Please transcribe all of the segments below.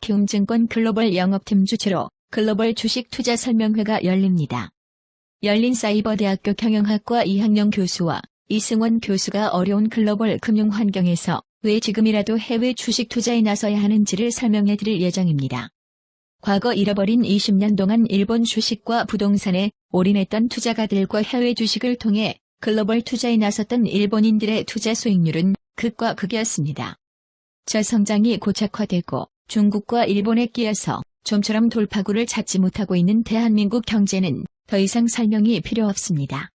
키움증권 글로벌 영업팀 주최로 글로벌 주식 투자 설명회가 열립니다. 열린 사이버대학교 경영학과 이학영 교수와 이승원 교수가 어려운 글로벌 금융 환경에서 왜 지금이라도 해외 주식 투자에 나서야 하는지를 설명해 드릴 예정입니다. 과거 잃어버린 20년 동안 일본 주식과 부동산에 올인했던 투자가들과 해외 주식을 통해 글로벌 투자에 나섰던 일본인들의 투자 수익률은 극과 극이었습니다. 저성장이 고착화되고 중국과 일본에 끼어서 좀처럼 돌파구를 찾지 못하고 있는 대한민국 경제는 더 이상 설명이 필요 없습니다.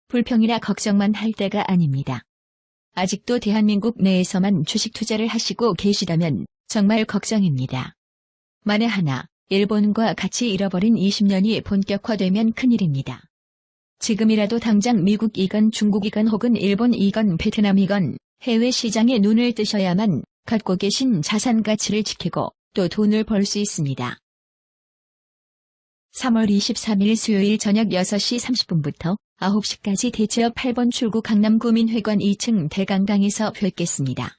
불평이나 걱정만 할 때가 아닙니다. 아직도 대한민국 내에서만 주식 투자를 하시고 계시다면 정말 걱정입니다. 만에 하나 일본과 같이 잃어버린 20년이 본격화되면 큰일입니다. 지금이라도 당장 미국이건 중국이건 혹은 일본이건 베트남이건 해외 시장에 눈을 뜨셔야만 갖고 계신 자산 가치를 지키고 또 돈을 벌 수 있습니다. 3월 23일 수요일 저녁 6시 30분부터 9시까지 대체역 8번 출구 강남구민회관 2층 대강당에서 뵙겠습니다.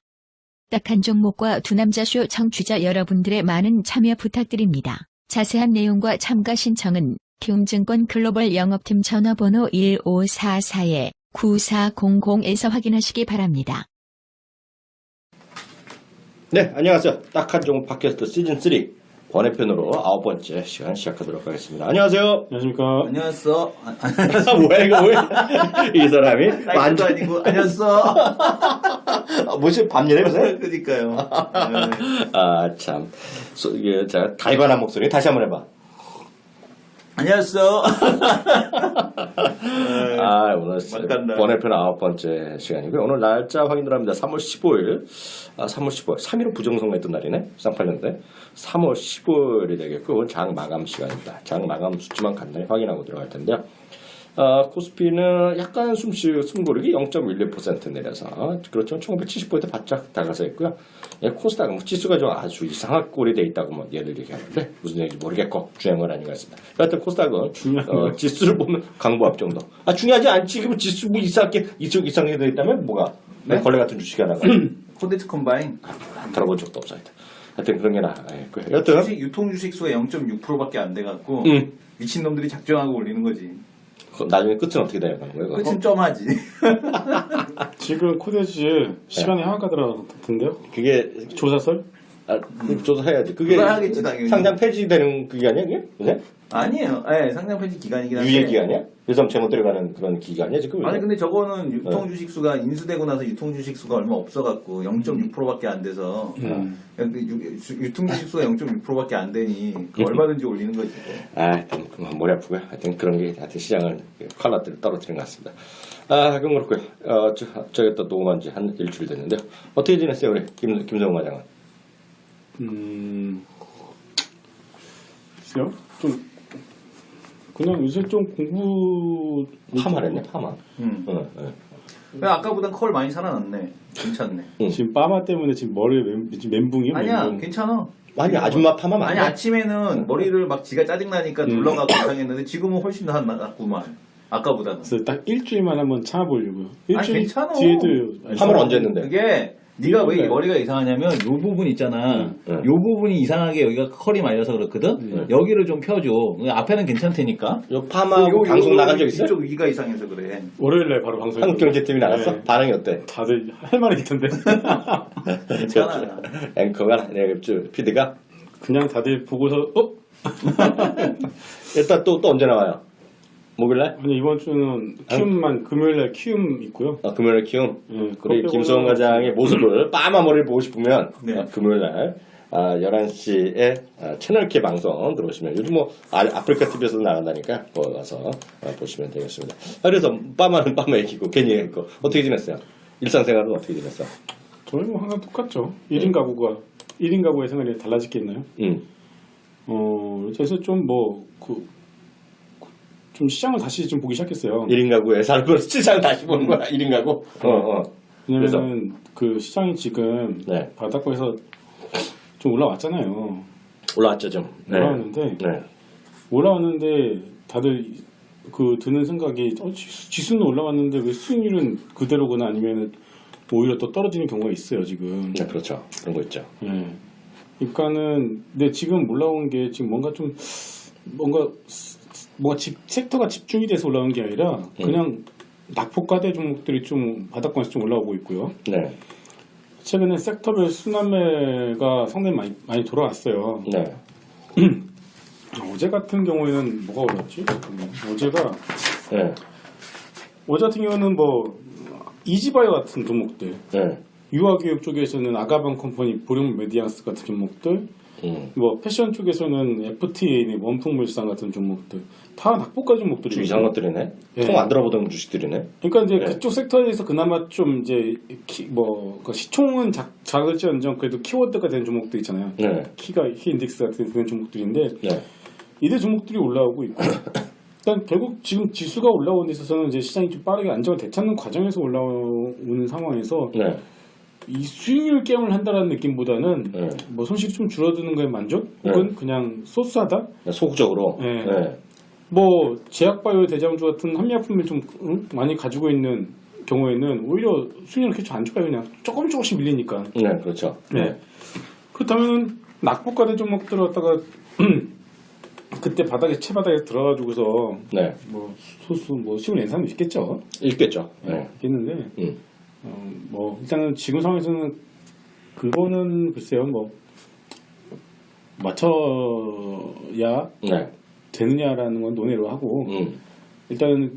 딱한 종목과 두 남자쇼 청취자 여러분들의 많은 참여 부탁드립니다. 자세한 내용과 참가 신청은 키움증권 글로벌 영업팀 전화번호 1544-9400에서 확인하시기 바랍니다. 네, 안녕하세요. 딱한 종목 팟캐스트 시즌3 번외편으로 9번째 시간 시작하도록 하겠습니다. 안녕하세요. 안녕하십니까. 안녕하세요. 뭐야 이거 뭐야? 이 사람이 완도 아니고 안녕하세요. 무슨 밤일해보세요? 그러니까요. 아 참, 이게 제가 달관한 목소리 다시 한번 해봐. 안녕하세요. 아 오늘 막간다. 번외편 9번째 시간이고요. 오늘 날짜 확인을 합니다. 3월 15일, 3월 15일, 3.15 부정선거했던 날이네. 쌍팔년대 3월 15일이 되겠고 오늘 장 마감 시간입니다. 장 마감 수치만 간단히 확인하고 들어갈 텐데요. 코스피는 약간 숨고르기 0.12% 내려서 그렇죠. 1970포인트 바짝 다가서 있고요. 코스닥은 지수가 좀 아주 이상한 꼴이 돼 있다고 뭐 얘들 얘기하는데 무슨 얘기인지 모르겠고 중요한 건 아닌 것 같습니다. 하여튼 코스닥은 지수를 보면 강보합 정도. 중요하지 않지. 그럼 지수 뭐 이상하게 돼 있다면 뭐가 네? 걸레 같은 주식이 하나가 콘텐츠 컴바인. 안 들어본 적도 없어. 하여튼 그런 게 나아있고요. 여튼 유통 주식 수가 0.6%밖에 안 돼갖고 미친 놈들이 작정하고 올리는 거지. 나중에 끝은 어떻게 되는 거예요? 끝은 점하지. 지금 코데지 시간이 하락하더라던데요? 그게 조사설? 조사해야지. 그게 그걸 하겠지, 당연히. 상장 폐지되는 그게 아니야, 그게? 그래? 아니에요. 네, 상장 폐지 기간이긴 한데. 유예 기간이야? 예상 잘못 들어가는 그런 기간이야 지금? 아니 근데 저거는 유통 주식 수가 인수되고 나서 유통 주식 수가 얼마 없어갖고 0.6%밖에 안 돼서 유통 주식 수가 0.6%밖에 안 되니 얼마든지 올리는 거지. 하여튼 머리 아프고요. 하여튼 그런 게 하여튼 시장을 칼라들을 떨어뜨린 것 같습니다. 그럼 그렇고요. 저기 또 녹음한 지 한 일주일 됐는데요. 어떻게 지냈어요 우리 김성우 과장은? 글쎄요? 좀 그냥 요새 좀 공부 파마랬네 파마. 아까보단 컬 많이 살아났네. 괜찮네. 지금 빠마 때문에 지금 머리 지금 멘붕이요? 아니야, 멘붕. 괜찮아. 아니 아줌마 파마 아니 맞아. 아침에는 머리를 막 지가 짜증나니까 눌러갖고 이상했는데 지금은 훨씬 낫구만. 아까보다는. 그래서 딱 일주일만 한번 참아보려고요. 일주일 괜찮아. 뒤에도 파마를 언제 했는데? 그게 네가 왜 이 머리가 이상하냐면 요 부분 있잖아. 요 부분이 이상하게 여기가 컬이 말려서 그렇거든. 여기를 좀 펴줘. 앞에는 괜찮다니까. 요 파마하고 방송 나간 적 있어요? 이쪽 위가 이상해서 그래. 월요일날 바로 방송에 한국경제TV 나갔어? 네. 반응이 어때? 다들 할 말이 있던데. 괜찮아. 앵커가 PD가 그냥 다들 보고서 일단 또 언제 나와요? 목요일날? 아니 이번 주는 키움만 금요일날 키움 있고요. 금요일날 키움. 네, 우리 그거 김성훈 빼고는- 과장의 모습을 빠마 머리를 보고 싶으면 네. 금요일날 11시에 채널 K 방송 들어오시면 요즘 뭐 아프리카 TV에서도 나간다니까 거기 가서 보시면 되겠습니다. 그래서 빠마는 빠마 얘기고 괜히 얘기고 어떻게 지냈어요? 일상생활은 어떻게 지냈어? 저희 뭐 항상 똑같죠. 1인 가구의 생활이 달라질 게 있나요? 그래서 좀 좀 시장을 다시 좀 보기 시작했어요. 1인 가구에 살고 시장 다시 보는 거야 1인 가구? 왜냐면 그 시장이 지금 네. 바닥권에서 좀 올라왔잖아요. 올라왔죠 좀. 네. 올라왔는데 다들 그 드는 생각이 지수는 올라왔는데 왜 수익률은 그대로거나 아니면 오히려 또 떨어지는 경우가 있어요 지금. 네 그렇죠. 그런 거 있죠. 네. 그러니까는 근데 지금 올라온 게 지금 뭔가 섹터가 집중이 돼서 올라온 게 아니라 그냥 낙폭과대 종목들이 좀 바닥권에서 좀 올라오고 있고요. 네. 최근에 섹터별 순환매가 상당히 많이 돌아왔어요. 네. 어제 같은 경우에는 뭐가 올랐지? 네. 어제 같은 경우는 뭐 이지바이오 같은 종목들, 네. 유아교육 쪽에서는 아가방 컴퍼니, 보령 메디앙스 같은 종목들, 뭐 패션 쪽에서는 FTA, 원풍물산 같은 종목들 다 낙폭과 종목들이 좀 이상한 것들이네. 네. 통 안 들어보던 주식들이네. 그러니까 이제 네. 그쪽 섹터에서 그나마 좀 이제 그 시총은 작을지언정 그래도 키워드가 된 종목들 있잖아요. 네. 키 인덱스 같은 그런 종목들인데 네. 이들 종목들이 올라오고 있고 일단 결국 지금 지수가 올라오는 데 있어서는 이제 시장이 좀 빠르게 안정을 되찾는 과정에서 올라오는 상황에서 네. 이 수익률 게임을 한다라는 느낌보다는 네. 뭐 손실이 좀 줄어드는 거에 만족 혹은 그냥 소소하다. 소극적으로. 네. 네. 뭐 제약바이오 대장주 같은 한미약품을 좀 많이 가지고 있는 경우에는 오히려 수익률이 그렇게 안 좋아요. 그냥 조금씩 밀리니까. 네, 그렇죠. 네. 그렇다면 낙폭과대 종목들 갖다가 그때 채바닥에 들어가지고서 네. 뭐 소수 뭐 수익을 낸 사람도 있겠죠. 있겠죠. 네. 있겠는데 뭐 일단은 지금 상황에서는 그거는 글쎄요 뭐 맞춰야 네. 되느냐라는 건 논의로 하고 일단은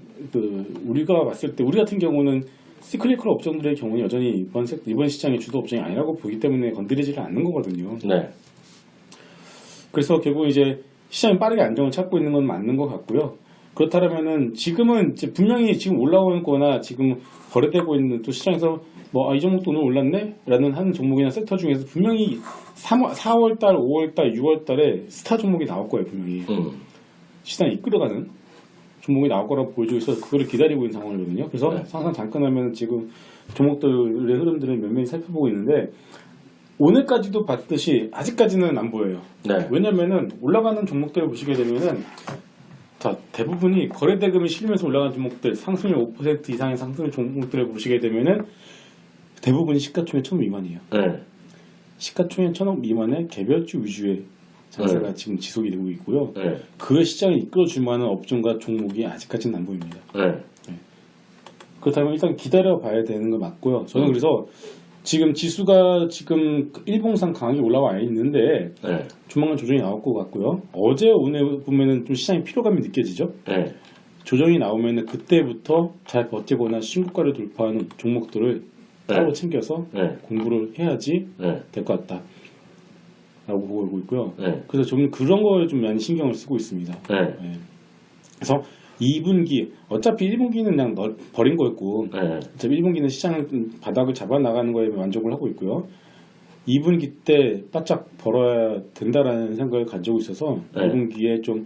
우리가 봤을 때 우리 같은 경우는 시클리컬 업종들의 경우는 여전히 이번 시장의 주도 업종이 아니라고 보기 때문에 건드리지를 않는 거거든요. 네. 그래서 결국 이제 시장이 빠르게 안정을 찾고 있는 건 맞는 것 같고요. 그렇다면은 지금은 이제 분명히 지금 올라오는 거나 지금 거래되고 있는 또 시장에서 뭐 이 종목도 오늘 올랐네? 라는 하는 종목이나 섹터 중에서 분명히 4월달, 5월달, 6월달에 스타 종목이 나올 거예요. 분명히. 시장을 이끌어가는 종목이 나올 거라고 보여주고 있어서 그거를 기다리고 있는 상황이거든요. 그래서 네. 항상 잠깐 하면 지금 종목들의 흐름들을 면밀히 살펴보고 있는데 오늘까지도 봤듯이 아직까지는 안 보여요. 네. 왜냐면은 올라가는 종목들을 보시게 되면은 자, 대부분이 거래대금이 실리면서 올라가는 종목들, 상승률 5% 이상의 상승률 종목들을 보시게 되면은 대부분이 시가총액 1,000억 미만이에요. 네. 시가총액 1,000억 미만의 개별주 위주의 장세가 네. 지금 지속이 되고 있고요. 네. 그 시장을 이끌어줄 만한 업종과 종목이 아직까지는 안 보입니다. 네. 그렇다면 일단 기다려 봐야 되는 거 맞고요. 저는 그래서 지금 지수가 지금 일봉상 강하게 올라와 있는데 네. 조만간 조정이 나올 것 같고요. 어제 오늘 보면은 좀 시장의 피로감이 느껴지죠. 네. 조정이 나오면은 그때부터 잘 버티거나 신고가를 돌파하는 종목들을 따로 챙겨서 네. 공부를 해야지 네. 될 것 같다. 라고 보고 있고요. 네. 그래서 저는 그런 거에 좀 많이 신경을 쓰고 있습니다. 네. 네. 그래서 2분기 어차피 1분기는 그냥 버린 거였고 네. 어차피 1분기는 시장을 바닥을 잡아 나가는 거에 만족을 하고 있고요. 2분기 때 바짝 벌어야 된다라는 생각을 가지고 있어서 네. 2분기에 좀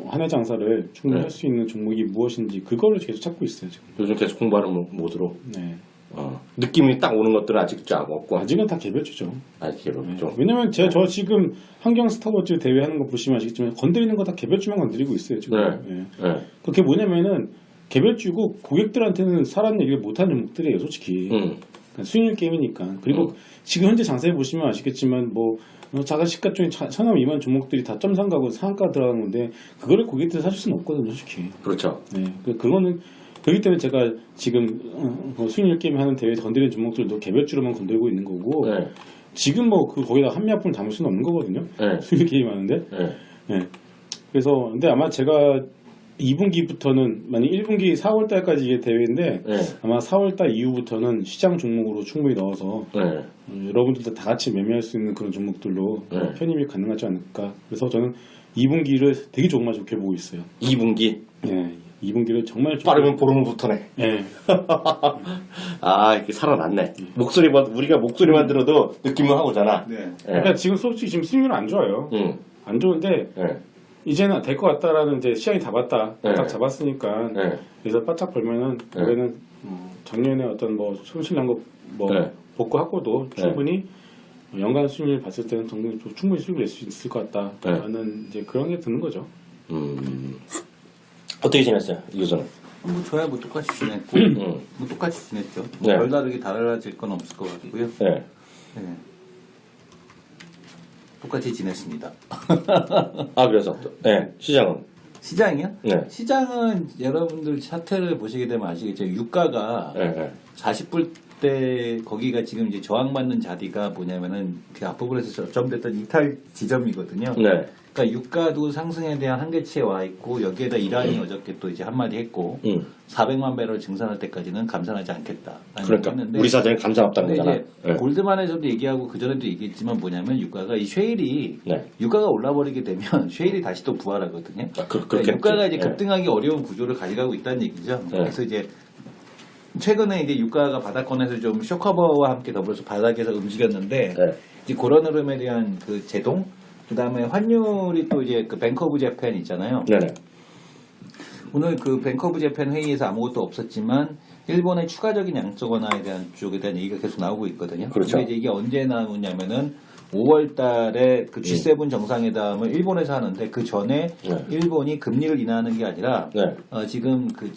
한 해 장사를 충분히 네. 할 수 있는 종목이 무엇인지 그거를 계속 찾고 있어요 지금. 요즘 계속 공부하는 모드로. 네. 느낌이 딱 오는 것들은 아직 쫙 없고. 아직은 다 개별주죠. 아직 없죠. 왜냐면 저 지금 환경 스타워즈 대회 하는 거 보시면 아시겠지만 건드리는 거 다 개별주만 건드리고 있어요 지금. 네. 네. 네. 그게 뭐냐면은 개별주고 고객들한테는 사라는 얘기를 못하는 종목들이에요 솔직히. 그러니까 수익률 게임이니까. 그리고 지금 현재 장세에 보시면 아시겠지만 뭐 자가 시가총액 1,000원 미만 종목들이 다 점상가고 상한가 들어가는 건데 그거를 고객들이 사줄 수는 없거든요 솔직히. 그렇죠. 네. 그거는 그렇기 때문에 제가 지금 수익률 게임 하는 대회에서 건드리는 종목들도 개별주로만 건드리고 있는 거고 네. 지금 뭐 거기다 한미약품을 담을 수는 없는 거거든요. 네. 수익률 게임 하는데. 네. 네. 그래서 근데 아마 제가 2분기부터는 만약 1분기 4월달까지 이게 대회인데 네. 아마 4월달 이후부터는 시장 종목으로 충분히 넣어서 네. 여러분들도 다 같이 매매할 수 있는 그런 종목들로 네. 편입이 가능하지 않을까. 그래서 저는 2분기를 되게 조금만 좋게 보고 있어요. 2분기. 네. 2분기를 정말 빠르면 보름부터네. 네. 아, 이렇게 살아났네. 우리가 목소리만 들어도 느낌은 하고잖아. 네. 네. 그러니까 지금 솔직히 지금 수익률은 안 좋아요. 안 좋은데 네. 이제는 될 것 같다라는 이제 시장이 다 봤다. 네. 딱 잡았으니까. 네. 그래서 바짝 벌면은 네. 올해는 작년에 어떤 뭐 손실 난 거 뭐 네. 복구하고도 충분히 연간 수익률 봤을 때는 충분히 수익을 낼 수 있을 것 같다라는 이제 그런 게 드는 거죠. 어떻게 지냈어요, 이교수는? 뭐 저야 뭐 똑같이 지냈고 뭐 똑같이 지냈죠. 뭐 네. 별다르게 달라질 건 없을 것 같고요. 네. 네. 똑같이 지냈습니다. 아, 그래서 네, 시장은 시장이요? 네. 시장은 여러분들 차트를 보시게 되면 아시겠죠. 유가가 네, 네. 40불 때 거기가 지금 이제 저항받는 자리가 뭐냐면은 그 앞부분에서 저점됐던 이탈 지점이거든요. 네. 그러니까 유가도 상승에 대한 한계치에 와 있고 여기에다 이란이 어저께 또 이제 한마디 했고 400만 배럴 증산할 때까지는 감산하지 않겠다. 그러니까 우리 사장이 감산 없다는 근데 거잖아. 이제 네. 골드만에서도 얘기하고 그 전에도 얘기했지만 뭐냐면 유가가 이 쉐일이 네. 유가가 올라버리게 되면 쉐일이 다시 또 부활하거든요. 아, 그러니까 유가가 이제 네. 급등하기 어려운 구조를 가져가고 있다는 얘기죠. 네. 그래서 이제 최근에 이제 유가가 바닥권에서 좀 쇼커버와 함께 더불어서 바닥에서 움직였는데 네. 이제 그런 흐름에 대한 그 제동, 그 다음에 환율이 또 이제 그 뱅크 오브 재팬 있잖아요. 네네. 오늘 그 뱅크 오브 재팬 회의에서 아무것도 없었지만 일본의 추가적인 양적 완화에 대한 쪽에 대한 얘기가 계속 나오고 있거든요. 그렇죠. 근데 이제 이게 언제 나오냐면은 5월 달에 그 G7 정상회담을 일본에서 하는데 그 전에 네. 일본이 금리를 인하하는 게 아니라 네. 지금 그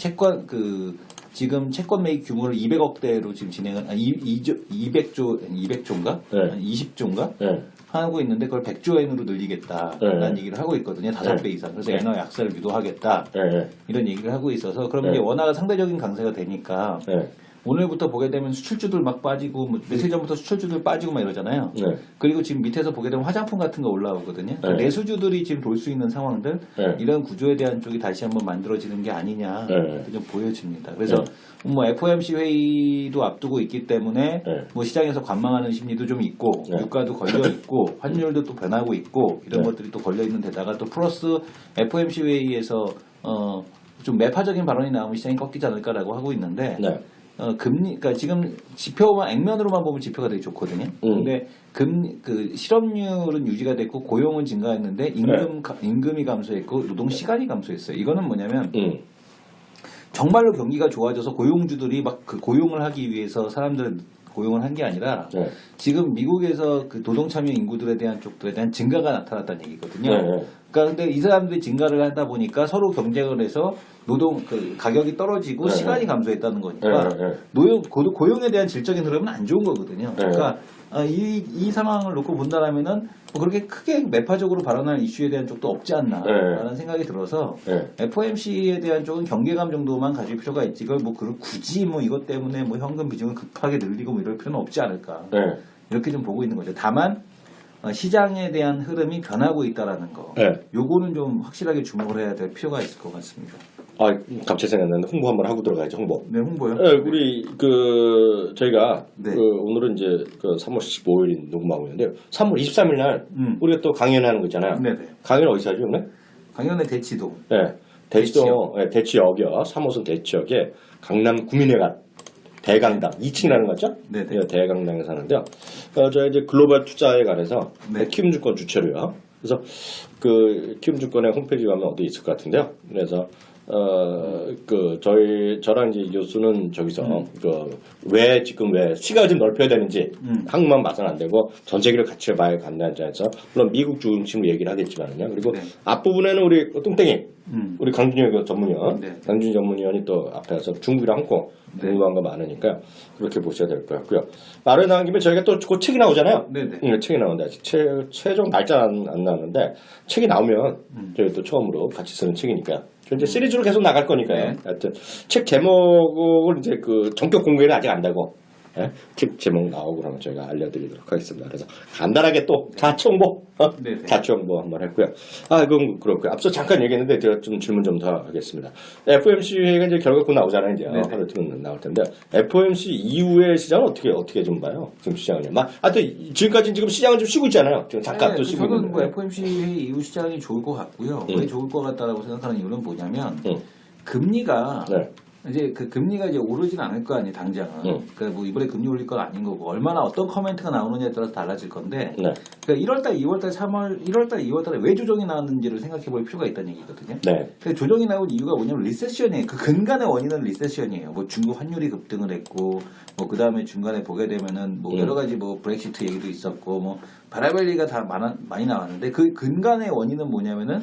지금 채권 매입 규모를 200억대로 지금 진행은 200조인가? 네. 20조인가? 네. 하고 있는데 그걸 100조 엔으로 늘리겠다라는 네. 얘기를 하고 있거든요. 5배 이상. 그래서 네. 엔화 약세를 유도하겠다. 네. 이런 얘기를 하고 있어서 그럼 네. 이제 원화가 상대적인 강세가 되니까 네. 오늘부터 보게 되면 수출주들 막 빠지고 뭐 며칠 전부터 수출주들 빠지고 막 이러잖아요. 네. 그리고 지금 밑에서 보게 되면 화장품 같은 거 올라오거든요. 네. 내수주들이 지금 돌 수 있는 상황들 네. 이런 구조에 대한 쪽이 다시 한번 만들어지는 게 아니냐 네. 이렇게 좀 보여집니다. 그래서 뭐 FOMC 회의도 앞두고 있기 때문에 네. 뭐 시장에서 관망하는 심리도 좀 있고 네. 유가도 걸려 있고 환율도 또 변하고 있고 이런 네. 것들이 또 걸려 있는 데다가 또 플러스 FOMC 회의에서 좀 매파적인 발언이 나오면 시장이 꺾이지 않을까라고 하고 있는데 네. 금리, 그러니까 지금 지표만 액면으로만 보면 지표가 되게 좋거든요. 근데 그 실업률은 유지가 됐고 고용은 증가했는데 임금이 감소했고 노동 시간이 감소했어요. 이거는 뭐냐면 정말로 경기가 좋아져서 고용주들이 막 그 고용을 하기 위해서 사람들을 고용을 한 게 아니라 네. 지금 미국에서 그 노동 참여 인구들에 대한 쪽들에 대한 증가가 나타났다는 얘기거든요. 네. 그러니까 근데 이 사람들이 증가를 하다 보니까 서로 경쟁을 해서 노동 그 가격이 떨어지고 네. 시간이 감소했다는 거니까 네. 고용에 대한 질적인 흐름은 안 좋은 거거든요. 네. 그러니까 이 상황을 놓고 본다라면은 뭐 그렇게 크게 매파적으로 발언할 이슈에 대한 쪽도 없지 않나라는 네. 생각이 들어서 네. FOMC에 대한 쪽은 경계감 정도만 가질 필요가 있지 그걸 뭐 굳이 뭐 이것 때문에 뭐 현금 비중을 급하게 늘리고 뭐 이럴 필요는 없지 않을까 네. 이렇게 좀 보고 있는 거죠. 다만 시장에 대한 흐름이 변하고 있다라는 거. 네. 요거는 좀 확실하게 주목을 해야 될 필요가 있을 것 같습니다. 아, 갑자기 생각났는데 홍보 한번 하고 들어가야죠. 홍보. 네, 홍보요. 네, 우리 저희가 네. 오늘은 이제 3월 15일 녹음하고 있는데요. 3월 23일 날 우리가 또 강연하는 거 있잖아요. 네네. 강연 어디서 하죠, 오늘? 강연의 대치동. 네. 대치역이요. 3호선 대치역에 강남 구민회관 대강당 2층이라는 거죠? 네네. 네, 대강당에서 하는데요. 저희 이제 글로벌 투자에 관해서 네. 키움증권 주최로요. 그래서 그 키움증권의 홈페이지 가면 어디 있을 것 같은데요. 그래서 저랑 이제 교수는 저기서 왜 시각을 좀 넓혀야 되는지 한국만 봐서는 안 되고 전 세계를 같이 봐야 간다는 점에서 물론 미국 중심으로 얘기를 하겠지만요. 그리고 네. 앞부분에는 우리 뚱땡이 우리 강준혁 전문위원, 네. 강준혁 전문위원이 또 앞에서 중국이랑 홍콩 궁금한 거 많으니까 그렇게 보셔야 될 것 같고요. 말을 나온 김에 저희가 또 곧 책이 나오잖아요. 네네. 책이 나온다. 최종 날짜 안 나왔는데 책이 나오면 저희 또 처음으로 같이 쓰는 책이니까. 이제 시리즈로 계속 나갈 거니까요. 네. 하여튼 책 제목을 이제 그 전격 공개는 아직 안 되고 예? 책 제목 나오고 그러면 저희가 알려드리도록 하겠습니다. 그래서 간단하게 또 자체 홍보, 네네. 자체 홍보 한번 했고요. 이건 그렇고요. 앞서 잠깐 얘기했는데 제가 좀 질문 좀 더 하겠습니다. FOMC가 이제 결과 곧 나오잖아요. 이제 네네. 하루 이틀은 나올 텐데 FOMC 이후의 시장은 어떻게 좀 봐요? 지금 시장은요. 또 지금까지 지금 시장은 좀 쉬고 있잖아요. 지금 잠깐 또 쉬고 저는 있는데. 뭐 FOMC 회의 이후 시장이 좋을 것 같고요. 왜 좋을 것 같다라고 생각하는 이유는 뭐냐면 금리가 네. 이제 그 금리가 이제 오르지는 않을 거 아니에요, 당장은. 그러니까 뭐 이번에 금리 올릴 건 아닌 거고 얼마나 어떤 커멘트가 나오느냐에 따라서 달라질 건데. 네. 그러니까 1월달, 2월달, 3월, 1월달, 2월달에 왜 조정이 나왔는지를 생각해 볼 필요가 있다는 얘기거든요. 네. 그 조정이 나온 이유가 뭐냐면 리세션이에요. 그 근간의 원인은 리세션이에요. 뭐 중국 환율이 급등을 했고, 뭐 그 다음에 중간에 보게 되면은 뭐 여러 가지 뭐 브렉시트 얘기도 있었고, 뭐 바라벨리가 다 많이 나왔는데 그 근간의 원인은 뭐냐면은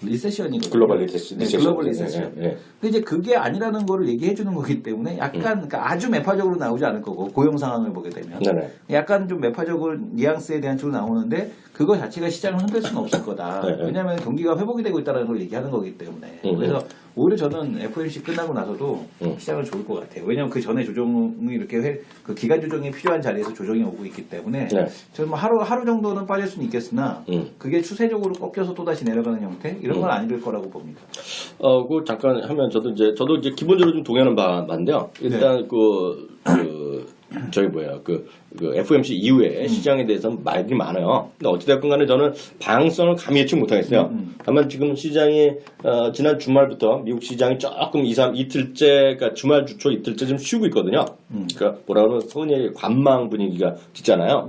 리세션이거든요. 글로벌 리세션. 네, 글로벌 리세션. 네. 근데 이제 그게 아니라는 거를 얘기해 주는 거기 때문에 약간 그러니까 아주 매파적으로 나오지 않을 거고 고용 상황을 보게 되면 네네. 약간 좀 매파적으로 뉘앙스에 대한 쪽으로 나오는데 그거 자체가 시장을 흔들 수는 없을 거다. 네. 왜냐하면 경기가 회복이 되고 있다는 걸 얘기하는 거기 때문에. 그래서 오히려 저는 FOMC 끝나고 나서도 시장은 좋을 것 같아요. 왜냐하면 그 전에 조정이 이렇게 그 기간 조정이 필요한 자리에서 조정이 오고 있기 때문에 네. 저는 뭐 하루 정도는 빠질 수는 있겠으나 그게 추세적으로 꺾여서 또 다시 내려가는 형태 이런 건 아닐 거라고 봅니다. 그 잠깐 하면 저도 이제 기본적으로 좀 동의하는 바인데요. 일단 저기 그 FOMC 이후에 시장에 대해서 말이 많아요. 근데 어찌됐건 간에 저는 방향성을 감히 예측 못하겠어요. 다만 지금 시장이 지난 주말부터 미국 시장이 조금 이틀째, 그러니까 주말 주초 이틀째 좀 쉬고 있거든요. 그러니까 뭐라 그러면 소위 관망 분위기가 있잖아요.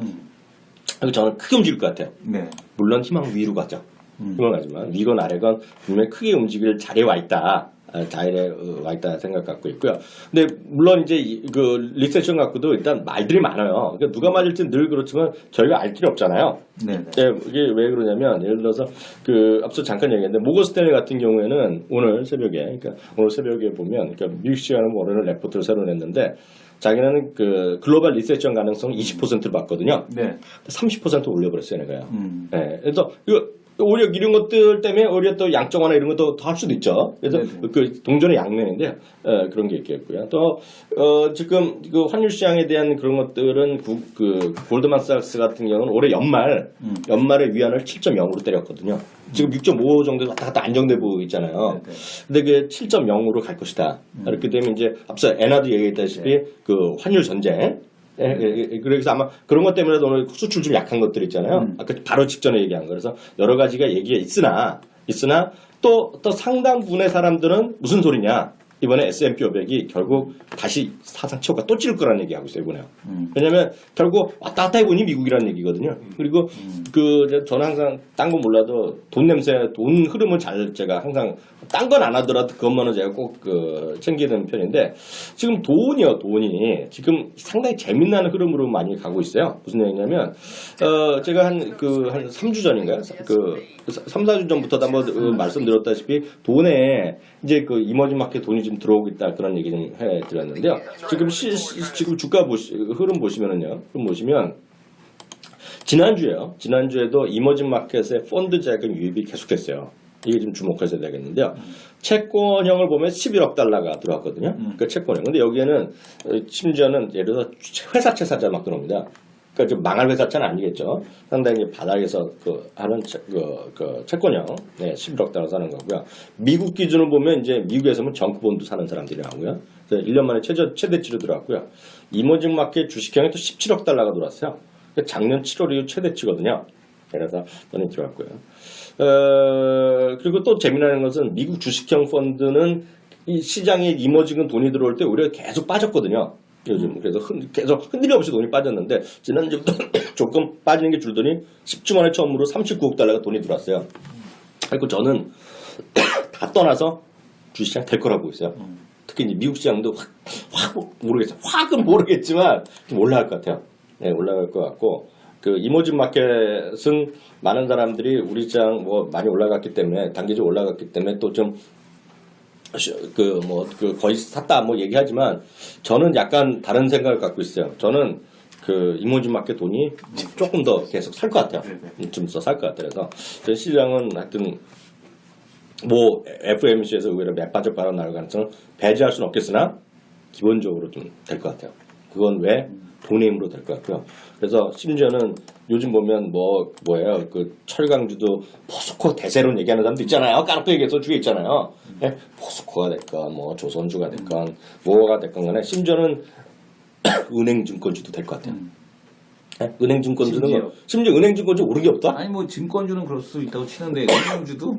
그래서 저는 크게 움직일 것 같아요. 네. 물론 희망 위로 가죠. 희망하지만 위건 아래건 분명히 크게 움직일 자리에 와 있다. 자리에 와 있다 생각 갖고 있고요. 근데 물론 이제 그 리세션 갖고도 일단 말들이 많아요. 그러니까 누가 맞을지 늘 그렇지만 저희가 알 길이 없잖아요. 네. 이게 왜 그러냐면 예를 들어서 앞서 잠깐 얘기했는데 모건 스탠리 같은 경우에는 오늘 새벽에 보면 그러니까 미국 시간은 오늘 레포트를 새로 냈는데 자기는 그 글로벌 리세션 가능성 20%를 봤거든요. 네. 30% 올려버렸어요, 내가요. 네. 그래서 오히려 이런 것들 때문에 오히려 또 양적완화 이런 것도 더 할 수도 있죠. 그래서 네네. 그 동전의 양면인데 그런 게 있겠고요. 또 지금 그 환율 시장에 대한 그런 것들은 그 골드만삭스 같은 경우는 올해 연말에 위안을 7.0으로 때렸거든요. 지금 6.5 정도 왔다 갔다 안정돼 보이고 있잖아요. 네네. 근데 그게 7.0으로 갈 것이다. 이렇게 되면 이제 앞서 애나도 얘기했다시피 그 환율 전쟁. 그래서 아마 그런 것 때문에 오늘 수출 좀 약한 것들 있잖아요. 아까 바로 직전에 얘기한 거. 그래서 여러 가지가 얘기가 있으나 또 상당 부분의 사람들은 무슨 소리냐. 이번에 S&P 500이 결국 다시 사상 최고가 또 찌를 거라는 얘기하고 있어요, 이번에요. 왜냐면 결국 왔다 갔다 해보니 미국이라는 얘기거든요. 그리고 저는 항상 딴 건 몰라도 돈 흐름은 제가 항상 딴 건 안 하더라도 그것만은 제가 꼭 챙기는 편인데 지금 돈이 지금 상당히 재미나는 흐름으로 많이 가고 있어요. 무슨 얘기냐면 제가 한 3주 전인가요? 3, 4주 전부터도 한번 말씀드렸다시피 돈에 이제 그 이머징 마켓 돈이 좀 들어오고 있다 그런 얘기 좀 해드렸는데요. 지금 주가 흐름 보시면은요. 지난주에도 이머징 마켓의 펀드 자금 유입이 계속됐어요. 이게 좀 주목하셔야 되겠는데요. 채권형을 보면 11억 달러가 들어왔거든요. 그 채권형. 근데 여기에는 심지어는 예를 들어서 회사채 사자 막 들어옵니다. 그러니까 좀 망할 회사차는 아니겠죠. 상당히 바닥에서 하는 채권형, 11억 달러 사는 거고요. 미국 기준으로 보면 이제 미국에서는 정크본드 사는 사람들이 나오고요. 그래서 1년 만에 최대치로 들어왔고요. 이머징 마켓 주식형에 또 17억 달러가 들어왔어요. 그러니까 작년 7월 이후 최대치거든요. 그래서 돈이 들어왔고요. 그리고 또 재미나는 것은 미국 주식형 펀드는 이 시장에 이머징은 돈이 들어올 때 오히려 계속 빠졌거든요. 요즘 그래서 계속 흔들림 없이 돈이 빠졌는데 지난주부터 조금 빠지는 게 줄더니 10주 만에 처음으로 39억 달러가 돈이 들어왔어요. 그리고 저는 다 떠나서 주식시장 될 거라고 보고 있어요. 특히 이제 미국 시장도 확 모르겠어요. 확은 모르겠지만 좀 올라갈 것 같아요. 네, 올라갈 것 같고 그 이머징 마켓은 많은 사람들이 우리 시장 많이 올라갔기 때문에 단기적으로 올라갔기 때문에 또 좀 거의 샀다 얘기하지만 저는 약간 다른 생각을 갖고 있어요. 저는 그 이머징 마켓 돈이 조금 더 계속 살 것 같아요. 좀 더 살 것 같아요. 그래서 저 시장은 하여튼 FOMC에서 의외로 매빠져 나올 가능성을 배제할 수는 없겠으나 기본적으로 좀 될 것 같아요. 그건 왜 돈의 힘으로 될 것 같고요. 그래서 심지어는 요즘 보면 뭐예요? 그 철강주도 포스코 대세론 얘기하는 사람도 있잖아요. 까놓고 얘기해서 주에 있잖아요. 포스코가 됐건 조선주가 됐건 뭐가 됐건 간에 심지어는 은행증권주도 될 것 같아요. 은행증권주는 심지어 은행증권주 오른 게 없다? 아니 증권주는 그럴 수 있다고 치는데 은행주도?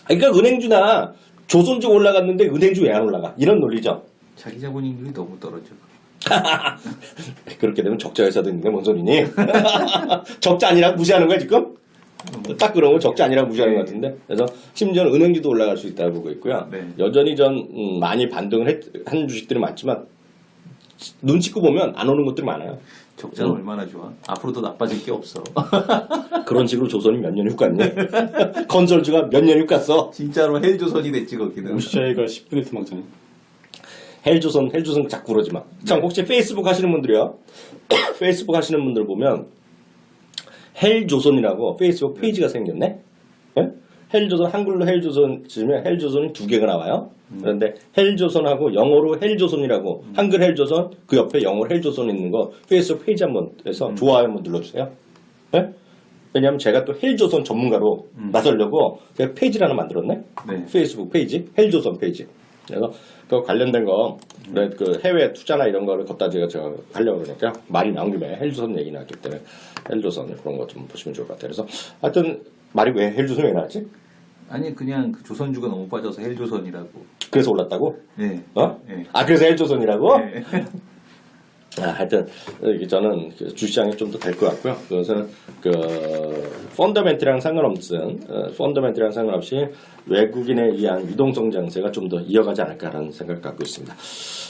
그러니까 은행주나 조선주 올라갔는데 은행주 왜 안 올라가? 이런 논리죠. 자기 자본익률이 너무 떨어져. 그렇게 되면 적자 회사도 있는데 뭔 소리니? 적자 아니라고 무시하는 거야 지금? 딱 그러면 적자 아니라고 무시하는 것 같은데. 그래서 심지어는 은행주도 올라갈 수 있다고 보고 있고요. 네. 여전히 많이 반등을 한 주식들이 많지만 눈 찍고 보면 안 오는 것들이 많아요. 적자는 얼마나 좋아? 앞으로 더 나빠질 게 없어. 그런 식으로 조선이 몇 년 육 갔니? 건설주가 몇 년 육 갔어? 진짜로 헬조선이 됐지 거기는. 오시자이가 10분의 토막장. 헬조선 자꾸 그러지 마. 참 혹시 페이스북 하시는 분들이요. 페이스북 하시는 분들 보면 헬조선이라고 페이스북 페이지가 생겼네. 예? 헬조선 한글로 헬조선 치면 헬조선이 두 개가 나와요. 그런데 헬조선하고 영어로 헬조선이라고 한글 헬조선 그 옆에 영어로 헬조선 있는 거 페이스북 페이지 한번 해서 좋아요 한번 눌러주세요. 예? 왜냐하면 제가 또 헬조선 전문가로 나서려고 제가 페이지를 하나 만들었네. 네. 페이스북 페이지 헬조선 페이지. 그래서 그 관련된 거, 그 해외 투자나 이런 거를 걷다 제가 하려고 그러니까 말이 나온 김에 헬조선 얘기 나왔기 때문에 헬조선 그런 거 좀 보시면 좋을 것 같아요. 그래서 하여튼 말이 왜 헬조선 왜 나왔지? 아니 그냥 그 조선주가 너무 빠져서 헬조선이라고. 그래서 올랐다고? 네. 어? 네. 아 그래서 헬조선이라고? 네. 하여튼 저는 그 주시장이 좀 더 될 것 같고요. 그것은 그 펀더멘트랑 상관없이 외국인에 의한 유동성 장세가 좀 더 이어가지 않을까라는 생각을 갖고 있습니다.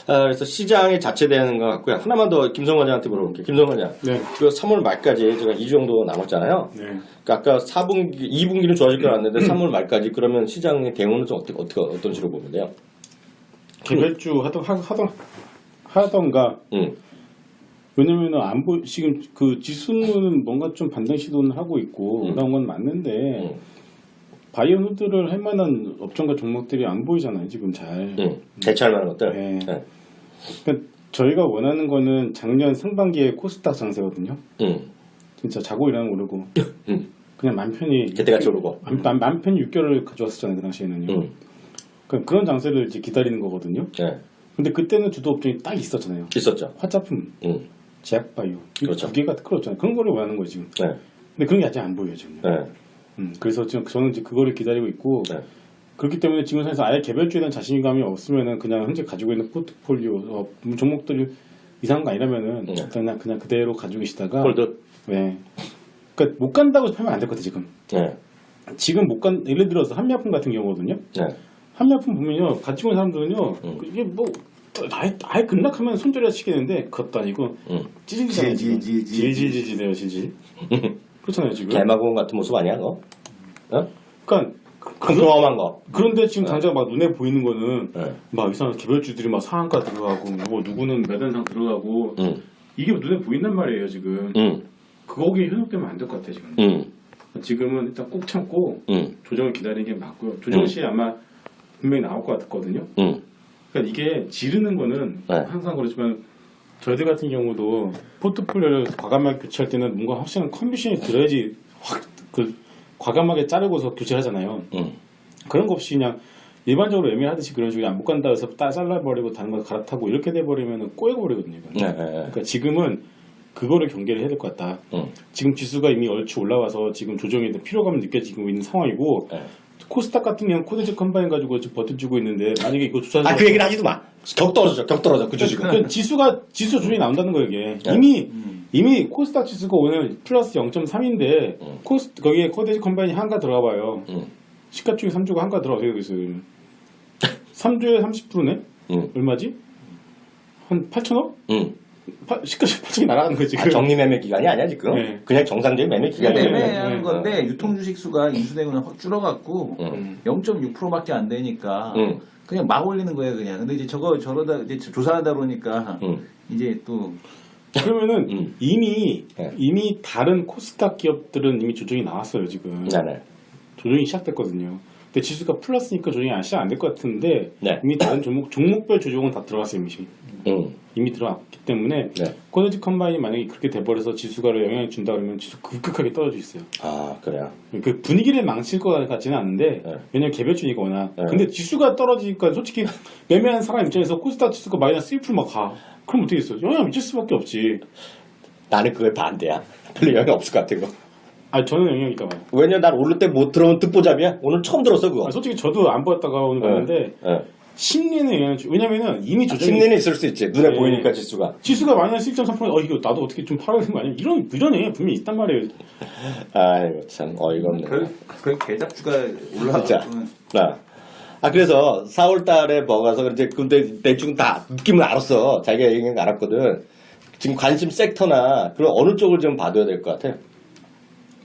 그래서 시장이 자체되는 것 같고요. 하나만 더 김성관 장한테 물어볼게요. 김성관 장, 네. 그 3월 말까지 제가 2주 정도 남았잖아요. 네. 그러니까 아까 4분기, 2분기는 좋아질 줄 알았는데 3월 말까지 그러면 시장의 대응은 좀 어떤 식으로 보면 돼요? 개별주 하던가. 왜냐면은 지금 그 지수는 뭔가 좀 반등 시도는 하고 있고 올라온 건 맞는데 바이오누드를 할 만한 업종과 종목들이 안 보이잖아요 지금 잘. 대체할 만한 것들. 네. 네. 그러니까 저희가 원하는 거는 작년 상반기에 코스닥 장세거든요. 진짜 자고 일어나면 오르고 그냥 맘 편히 그때같이 오르고. 맘 편히 6개월을 가져왔었잖아요 그 당시에는요. 그러니까 그런 장세를 이제 기다리는 거거든요. 네. 근데 그때는 주도 업종이 딱 있었잖아요. 있었죠. 화장품, 제약바이오 그렇죠. 두 개가 끌었잖아요. 그런 거를 원하는 거예요 지금. 네. 근데 그런 게 아직 안 보여요 지금. 네. 그래서 지금 저는 이제 그거를 기다리고 있고 네. 그렇기 때문에 지금 상에서 아예 개별주에 대한 자신감이 없으면은 그냥 현재 가지고 있는 포트폴리오 종목들이 이상한 거 아니라면은 그냥 그대로 가지고 계시다가 홀드. 네. 그러니까 못 간다고 하면 안 될 것 같아 지금. 네. 지금 못 간 예를 들어서 한미약품 같은 경우거든요. 네. 한미약품 보면요 가지고 있는 사람들은요 이게 뭐 아예 급락하면 손절이 치게 되는데 그것도 아니고 찌질이잖아요. 질질질질해요 질질. 그렇잖아요 지금. 개마고원 같은 모습 아니야 너? 어? 그러니까 경험한 거. 그런데 지금 당장 막 눈에 보이는 거는 네. 막 이상한 개별주들이 막 상한가 들어가고 뭐 누구는 몇 원상 들어가고 이게 눈에 보인단 말이에요 지금. 거기에 현혹되면 안 될 것 같아 지금. 지금은 일단 꼭 참고 조정을 기다리는 게 맞고요. 조정 시에 아마 분명히 나올 것 같거든요. 그러니까 이게 지르는 거는 네. 항상 그렇지만 저희들 같은 경우도 포트폴리오를 과감하게 교체할 때는 뭔가 확실한 컨디션이 들어야지 확 그 과감하게 자르고서 교체하잖아요. 그런 거 없이 그냥 일반적으로 애매하듯이 그런 식으로 못 간다 해서 잘라버리고 다른 거 갈아타고 이렇게 돼버리면 꼬여버리거든요. 네. 그러니까 지금은 그거를 경계를 해야 될 것 같다. 지금 지수가 이미 얼추 올라와서 지금 조정이 필요감이 느껴지고 있는 상황이고 네. 코스닥 같은 경우는 코드지 컴바인 가지고 지금 버텨주고 있는데 만약에 이거 조사해서 아 그 얘기를 하지도 마. 격 떨어져 그 주식은. 그러니까 지수 조정이 나온다는 거예요 이게. 네. 이미 코스닥 지수가 오늘 플러스 0.3인데 거기에 코드지 컴바인이 한가 들어가 봐요. 시가총액 3조가 한가 들어가서 있어요. 3조에 30%네? 얼마지? 한 8천억? 시가총액 8천이 날아가는 거지. 아, 정리 매매 기간이 아니야 지금. 네. 그냥 정상적인 매매 기간이야. 매매하는 네. 건데 유통 주식 수가 인수되고는 확 줄어갖고 0.6%밖에 안 되니까 그냥 막 올리는 거예요 그냥. 근데 이제 저러다 이제 조사하다 보니까 이제 또 그러면은 이미 네. 다른 코스닥 기업들은 이미 조정이 나왔어요 지금. 네네. 조정이 시작됐거든요. 근데 지수가 플러스니까 조정이 시작 안 될 것 같은데 네. 이미 다른 종목별 조정은 다 들어갔어요 이미 들어갔기 때문에 네. 코드지 컴바인이 만약에 그렇게 돼버려서 지수가 영향을 준다 그러면 지수 급격하게 떨어져 있어요. 아 그래요. 그 분위기를 망칠 것 같지는 않은데 네. 왜냐면 개별주니까 워낙. 네. 근데 지수가 떨어지니까 솔직히 매매하는 사람 입장에서 코스닥 지수가 마이너스 1%막 가. 그럼 어떻게 했어? 영향 미칠 수밖에 없지. 나는 그거에 반대야. 별로 영향 없을 것 같아 그거. 아 저는 영향이 있다 봐요. 왜냐 난 오를 때 못 들어온 듣보잡이야. 오늘 처음 들었어 그거. 솔직히 저도 안 보았다가 오늘 봤는데 심리는 영향을 왜냐면은 이미 조정이 심리는 있을 수 있지. 눈에 네. 보이니까 지수가. 지수가 마이너스 1.3% 이거 나도 어떻게 좀 팔아야 되는 거 아니야? 이런 분명히 있단 말이에요. 아이고 참 어이가 없네. 그 계작주가 진짜. 올라가면 그래서 4월 달에 먹어서 근데 대충 다 느낌을 알았어. 자기가 얘기한 거 알았거든. 지금 관심 섹터나 그런 어느 쪽을 좀 봐둬야 될 것 같아요.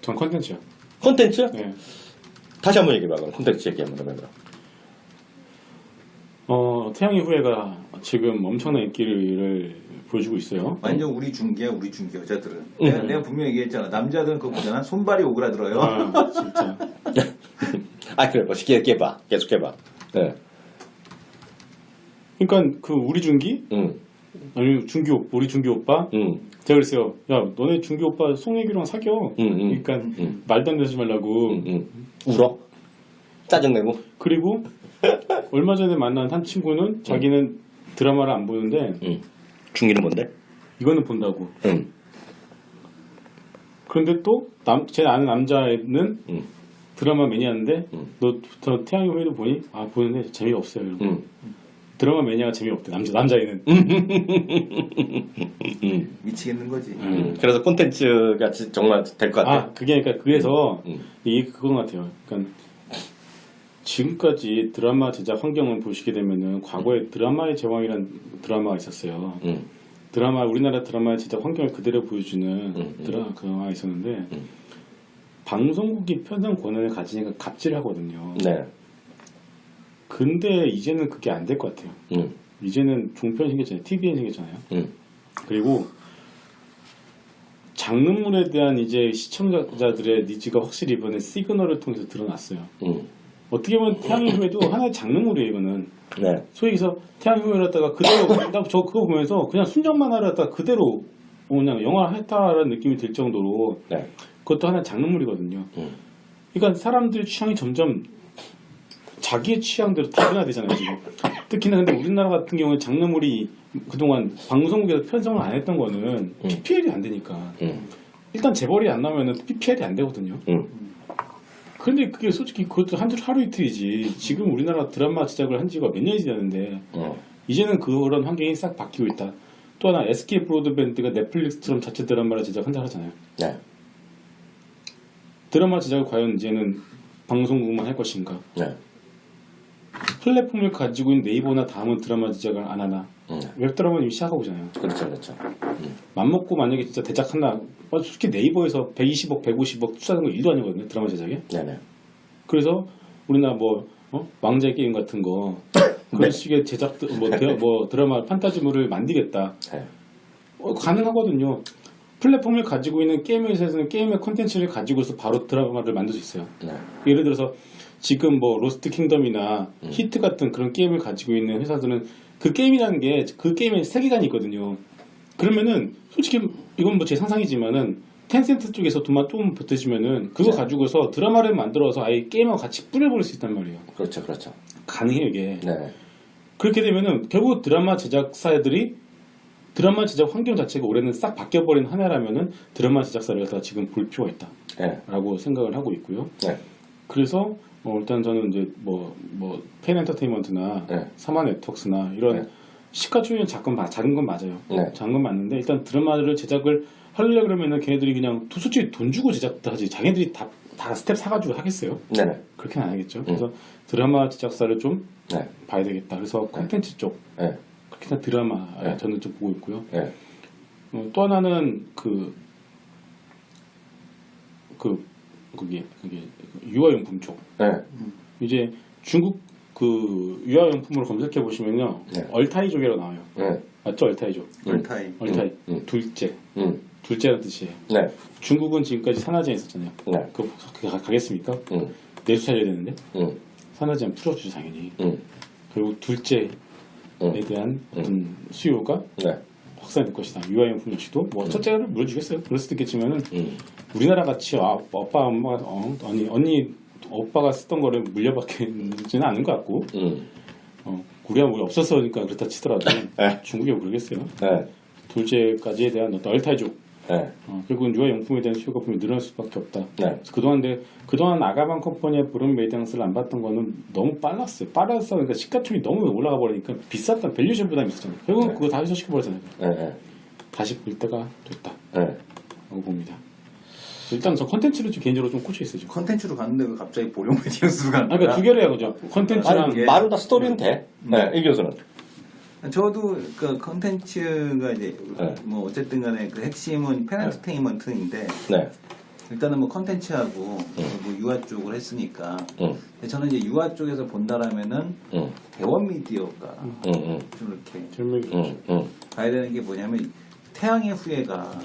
전 컨텐츠요. 콘텐츠? 네. 다시 한번 얘기해봐. 그럼 콘텐츠 얘기 한번 해봐. 태양의 후예가 지금 엄청난 인기를 보여주고 있어요. 완전 우리 중기야, 우리 중기 여자들은. 내가 분명히 얘기했잖아. 남자들은 그거 보잖아. 손발이 오그라들어요. 아, 진짜. 그래, 뭐, 계속 해봐. 네. 그러니까 그 우리 중기? 아니 우리 중기 오빠? 제가 그랬어요. 야, 너네 중기 오빠 송혜교랑 사겨. 그러니까 말도 안 되지 말라고. 울어? 짜증내고? 그리고 얼마 전에 만난 한 친구는 자기는 드라마를 안 보는데 중기는 뭔데? 이거는 본다고. 그런데 또 제 아는 남자애는 드라마 매니아인데 너 태양의 후예도 보니? 아, 보는데 재미가 없어요. 이러고. 드라마 매니아가 재미없대. 남자애는. 미치겠는 거지. 그래서 콘텐츠가 정말 될 것 같아. 그래서 이게 그건 같아요. 그러니까 지금까지 드라마 제작 환경을 보시게 되면은 과거에 드라마의 제왕이라는 드라마가 있었어요. 우리나라 드라마의 제작 환경을 그대로 보여주는 드라마가 있었는데 방송국이 편성 권한을 가지니까 갑질을 하거든요. 네. 근데 이제는 그게 안 될 것 같아요. 이제는 종편 생겼잖아요. TVN 생겼잖아요. 그리고 장르물에 대한 이제 시청자들의 니즈가 확실히 이번에 시그널을 통해서 드러났어요. 어떻게 보면 태양의 후예도 하나의 장르물이에요, 이거는. 네. 소위 해서 태양의 후예를 갖다가 그대로, 저 그거 보면서 그냥 순정 만화를 갖다가 그대로 그냥 영화 했다라는 느낌이 들 정도로 네. 그것도 하나의 장르물이거든요. 그러니까 사람들의 취향이 점점 자기의 취향대로 다변화되잖아요, 지금. 특히나 근데 우리나라 같은 경우에 장르물이 그동안 방송국에서 편성을 안 했던 거는 PPL이 안 되니까. 일단 재벌이 안 나오면은 PPL이 안 되거든요. 근데 그게 솔직히 그것도 하루 이틀이지. 지금 우리나라 드라마 제작을 한 지가 몇 년이 지났는데 이제는 그런 환경이 싹 바뀌고 있다. 또 하나 SK 브로드밴드가 넷플릭스처럼 자체 드라마를 제작한다 하잖아요. 네. 드라마 제작을 과연 이제는 방송국만 할 것인가? 네. 플랫폼을 가지고 있는 네이버나 다음은 드라마 제작을 안 하나? 웹드라마는 이미 시작하고 있잖아요. 그렇죠. 맘먹고 만약에 진짜 대작한다. 솔직히 네이버에서 120억, 150억 투자하는 거 일도 아니거든요. 드라마 제작에. 네네. 그래서 우리나라 왕자의 게임 같은 거 그런 식의 제작들 드라마 판타지물을 만들겠다. 네. 가능하거든요. 플랫폼을 가지고 있는 게임 회사에서는 게임의 콘텐츠를 가지고서 바로 드라마를 만들 수 있어요. 네. 예를 들어서 지금 로스트 킹덤이나 히트 같은 그런 게임을 가지고 있는 회사들은 그 게임이라는 게 그 게임의 세계관이 있거든요. 그러면은 솔직히 이건 제 상상이지만은 텐센트 쪽에서 돈만 좀 보태주면은 그거 가지고서 드라마를 만들어서 아예 게임하고 같이 뿌려버릴 수 있단 말이에요. 그렇죠. 가능해요, 이게. 네. 그렇게 되면은 결국 드라마 제작사들이 드라마 제작 환경 자체가 올해는 싹 바뀌어버린 한 해라면은 드라마 제작사를 갖다가 지금 볼 필요가 있다. 네. 라고 생각을 하고 있고요. 네. 그래서 일단 저는 이제 팬 엔터테인먼트나 네. 사마 네트워크스나 이런 네. 시가총액 작은 건 맞아요. 네. 작은 건 맞는데 일단 드라마를 제작을 하려고 그러면은 걔네들이 그냥 솔직히 돈 주고 제작도 하지 자기네들이 다 스텝 사가지고 하겠어요? 네네. 그렇게는 안 하겠죠. 그래서 드라마 제작사를 좀 네. 봐야 되겠다. 그래서 콘텐츠 쪽 네. 그렇게 드라마 네. 저는 좀 보고 있고요. 네. 또 하나는 그게 유아용품 쪽. 네. 이제 중국 그 유아용품으로 검색해 보시면요, 네. 얼타이족이라고 나와요. 네. 맞죠, 얼타이족. 얼타이. 얼타이 둘째. 둘째라는 뜻이에요. 네. 중국은 지금까지 산하제한 있었잖아요. 네. 그거 가겠습니까? 내수 살려야 되는데 산하제한 풀어주죠 당연히. 그리고 둘째에 대한 어떤 수요가 네. 확산될 것이다. 유아용품 역시도 첫째를 물어주겠어요. 그럴 수도 있겠지만은 우리나라 같이 오빠 엄마가 언니 오빠가 쓰던 거를 물려받지는 않은 것 같고 우리가 뭐 없었으니까 그렇다 치더라도 네. 중국이 모르겠어요. 네. 둘째까지에 대한 어떤 얼타이족 네. 결국은 유아용품에 대한 수요가 분명히 늘어날 수밖에 없다. 네. 그래서 그동안 아가방 컴퍼니의 브론 메이당스를 안 봤던 거는 너무 빨랐어요. 그러니까 시가총이 너무 올라가 버리니까 비쌌던 밸류션 부담이 있었잖아요. 결국 네. 그거 다 해소시켜버렸잖아요. 네. 다시 볼 때가 됐다. 네. 라고 봅니다. 일단 저 컨텐츠를 좀 개인적으로 좀 꽂혀 있어요. 지금. 컨텐츠로 갔는데 왜 갑자기 보령 메디언스로 가는 거야? 그러니까 두 개로 해야 그죠. 컨텐츠랑 아니, 말은 다 스토리는 돼. 네. 이 교수는. 저도 그 컨텐츠가 이제 네. 뭐 어쨌든 간에 그 핵심은 팬엔터테인먼트인데 네. 일단은 뭐 컨텐츠하고 뭐 유아 쪽을 했으니까 근데 저는 이제 유아 쪽에서 본다라면은 대원 미디어가 좀 이렇게 젊은 봐야 되는 게 뭐냐면 태양의 후예가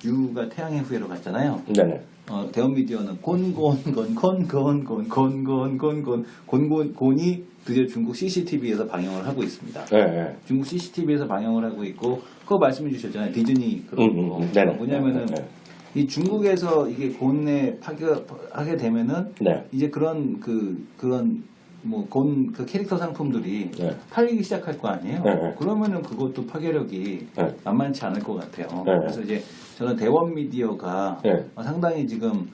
유가 태양의 후예로 갔잖아요. 네네. 대원 미디어는 곤곤이 드디어 중국 CCTV에서 방영을 하고 있습니다. 네. 중국 CCTV에서 방영을 하고 있고 그거 말씀해 주셨잖아요. 디즈니 그런 거. 네네. 뭐냐면은 이 중국에서 이게 곤에 파괴하게 되면은 네. 이제 그런 뭐 곤 그 캐릭터 상품들이 네. 팔리기 시작할 거 아니에요. 네. 그러면은 그것도 파괴력이 네. 만만치 않을 것 같아요. 네. 그래서 이제 저는 대원 미디어가 네. 상당히 지금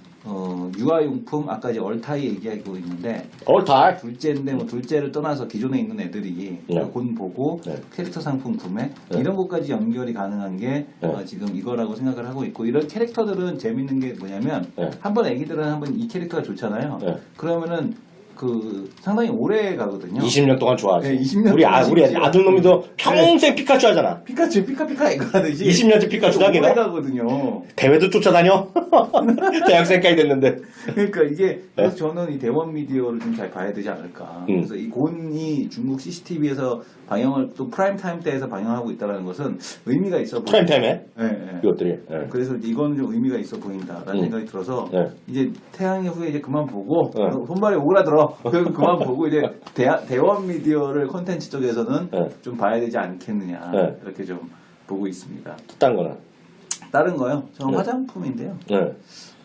유아용품 아까 이제 얼타이 얘기하고 있는데 다. 둘째인데 뭐 둘째를 떠나서 기존에 있는 애들이 네. 곤 보고 네. 캐릭터 상품 구매 네. 이런 것까지 연결이 가능한 게 네. 지금 이거라고 생각을 하고 있고 이런 캐릭터들은 재밌는 게 뭐냐면 네. 한번 애기들은 한번 이 캐릭터가 좋잖아요. 네. 그러면은 그 상당히 오래 가거든요. 20년 동안 좋아하지. 네, 20년 우리 동안 우리 진짜. 아들놈이도 평생 피카츄 하잖아. 피카츄 피카피카 이거 하듯이 20년째 피카츄다 오래 걔가. 가거든요. 대회도 쫓아다녀. 대학생까지 됐는데. 그러니까 이게 그래서 저는 이 대원 미디어를 좀 잘 봐야 되지 않을까. 그래서 이 곤이 중국 CCTV에서 방영을 또 프라임 타임 때에서 방영하고 있다는 것은 의미가 있어 보여요. 프라임타임에 네. 이것들이. 네. 그래서 이거는 좀 의미가 있어 보인다라는 생각이 들어서 네. 이제 태양의 후예 이제 그만 보고 네. 손발이 오그라들어 그만 보고 이제 대원 미디어를 콘텐츠 쪽에서는 네. 좀 봐야 되지 않겠느냐 네. 이렇게 좀 보고 있습니다. 딴 거는. 다른 거요? 저는 네. 화장품인데요. 네.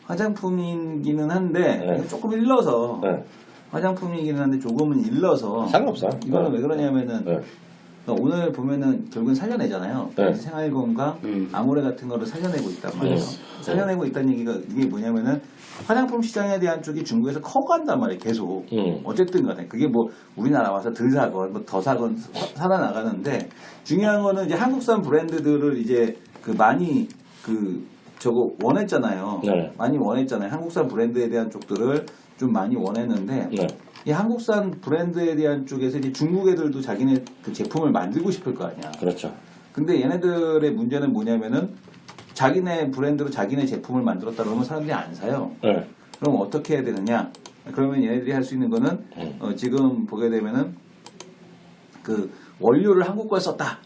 화장품이기는 한데 네. 이거 조금 일러서 네. 화장품이기는 한데 조금은 일러서 상관없어. 이거는 네. 왜 그러냐면은 네. 그러니까 오늘 보면은 결국은 살려내잖아요. 네. 생활건강, 아모레 같은 거를 살려내고 있단 말이에요. 살려내고 있다는 얘기가 이게 뭐냐면은 화장품 시장에 대한 쪽이 중국에서 커간단 말이에요. 계속. 어쨌든 간에 그게 뭐 우리나라 와서 덜 사건 뭐 더 사건 살아나가는데 중요한 거는 이제 한국산 브랜드들을 이제 그 많이 그 저거 원했잖아요. 네. 많이 원했잖아요. 한국산 브랜드에 대한 쪽들을 좀 많이 원했는데 네. 이 한국산 브랜드에 대한 쪽에서 이제 중국 애들도 자기네 그 제품을 만들고 싶을 거 아니야. 그렇죠. 근데 얘네들의 문제는 뭐냐면은 자기네 브랜드로 자기네 제품을 만들었다 그러면 사람들이 안 사요. 네. 그럼 어떻게 해야 되느냐? 그러면 얘네들이 할 수 있는 거는 지금 보게 되면은 그 원료를 한국 걸 썼다.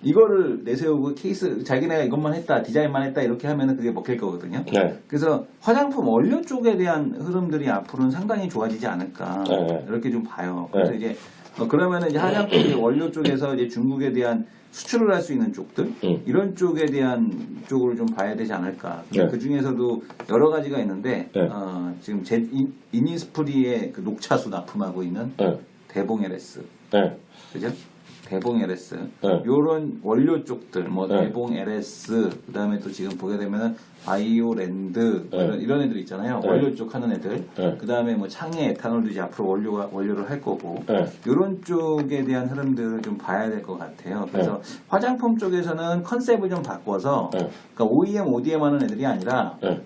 이거를 내세우고 케이스 자기네가 이것만 했다, 디자인만 했다 이렇게 하면은 그게 먹힐 거거든요. 네. 그래서 화장품 원료 쪽에 대한 흐름들이 앞으로는 상당히 좋아지지 않을까 네. 이렇게 좀 봐요. 그래서 네. 이제 그러면은 이제 화장품 원료 쪽에서 이제 중국에 대한 수출을 할 수 있는 쪽들 이런 쪽에 대한 쪽으로 좀 봐야 되지 않을까. 네. 그 중에서도 여러 가지가 있는데 네. 지금 이니스프리의 그 녹차수 납품하고 있는 네. 대봉 LS, 네. 그죠? 대봉 LS 네. 요런 원료 쪽들 뭐 네. 대봉 LS 그다음에 또 지금 보게 되면은 바이오랜드 네. 이런 애들 있잖아요. 네. 원료 쪽 하는 애들. 네. 그다음에 뭐 창의 에탄올도 이제 앞으로 원료를 할 거고. 네. 요런 쪽에 대한 흐름들을 좀 봐야 될 것 같아요. 그래서 화장품 쪽에서는 컨셉을 좀 바꿔서 네. 그러니까 OEM, ODM 하는 애들이 아니라 네.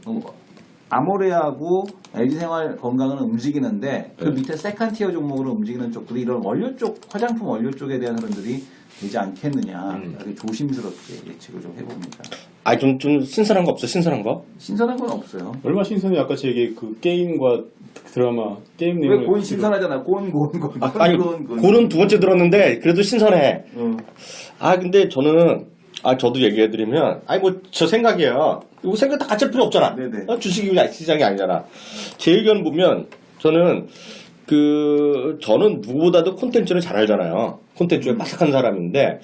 아모레하고 LG생활 건강은 움직이는데 그 네. 밑에 세컨 티어 종목으로 움직이는 쪽들이 이런 원료 쪽 화장품 원료 쪽에 대한 흐름들이 되지 않겠느냐 이렇게 조심스럽게 예측을 좀 해봅니다. 좀 신선한 거 없어? 신선한 거? 신선한 건 없어요. 얼마 신선해 아까 제 얘기 그 게임과 드라마 게임 왜 내용을 곤 신선하잖아. 곤. 아니, 고는 두 번째 들었는데 그래도 신선해. 근데 저는 저도 얘기해드리면 저 생각이에요. 이거 생각 다 같이 할 필요 없잖아. 네네. 주식이 시장이 아니잖아. 제 의견 보면 저는 저는 누구보다도 콘텐츠를 잘 알잖아요. 콘텐츠에 빠삭한 사람인데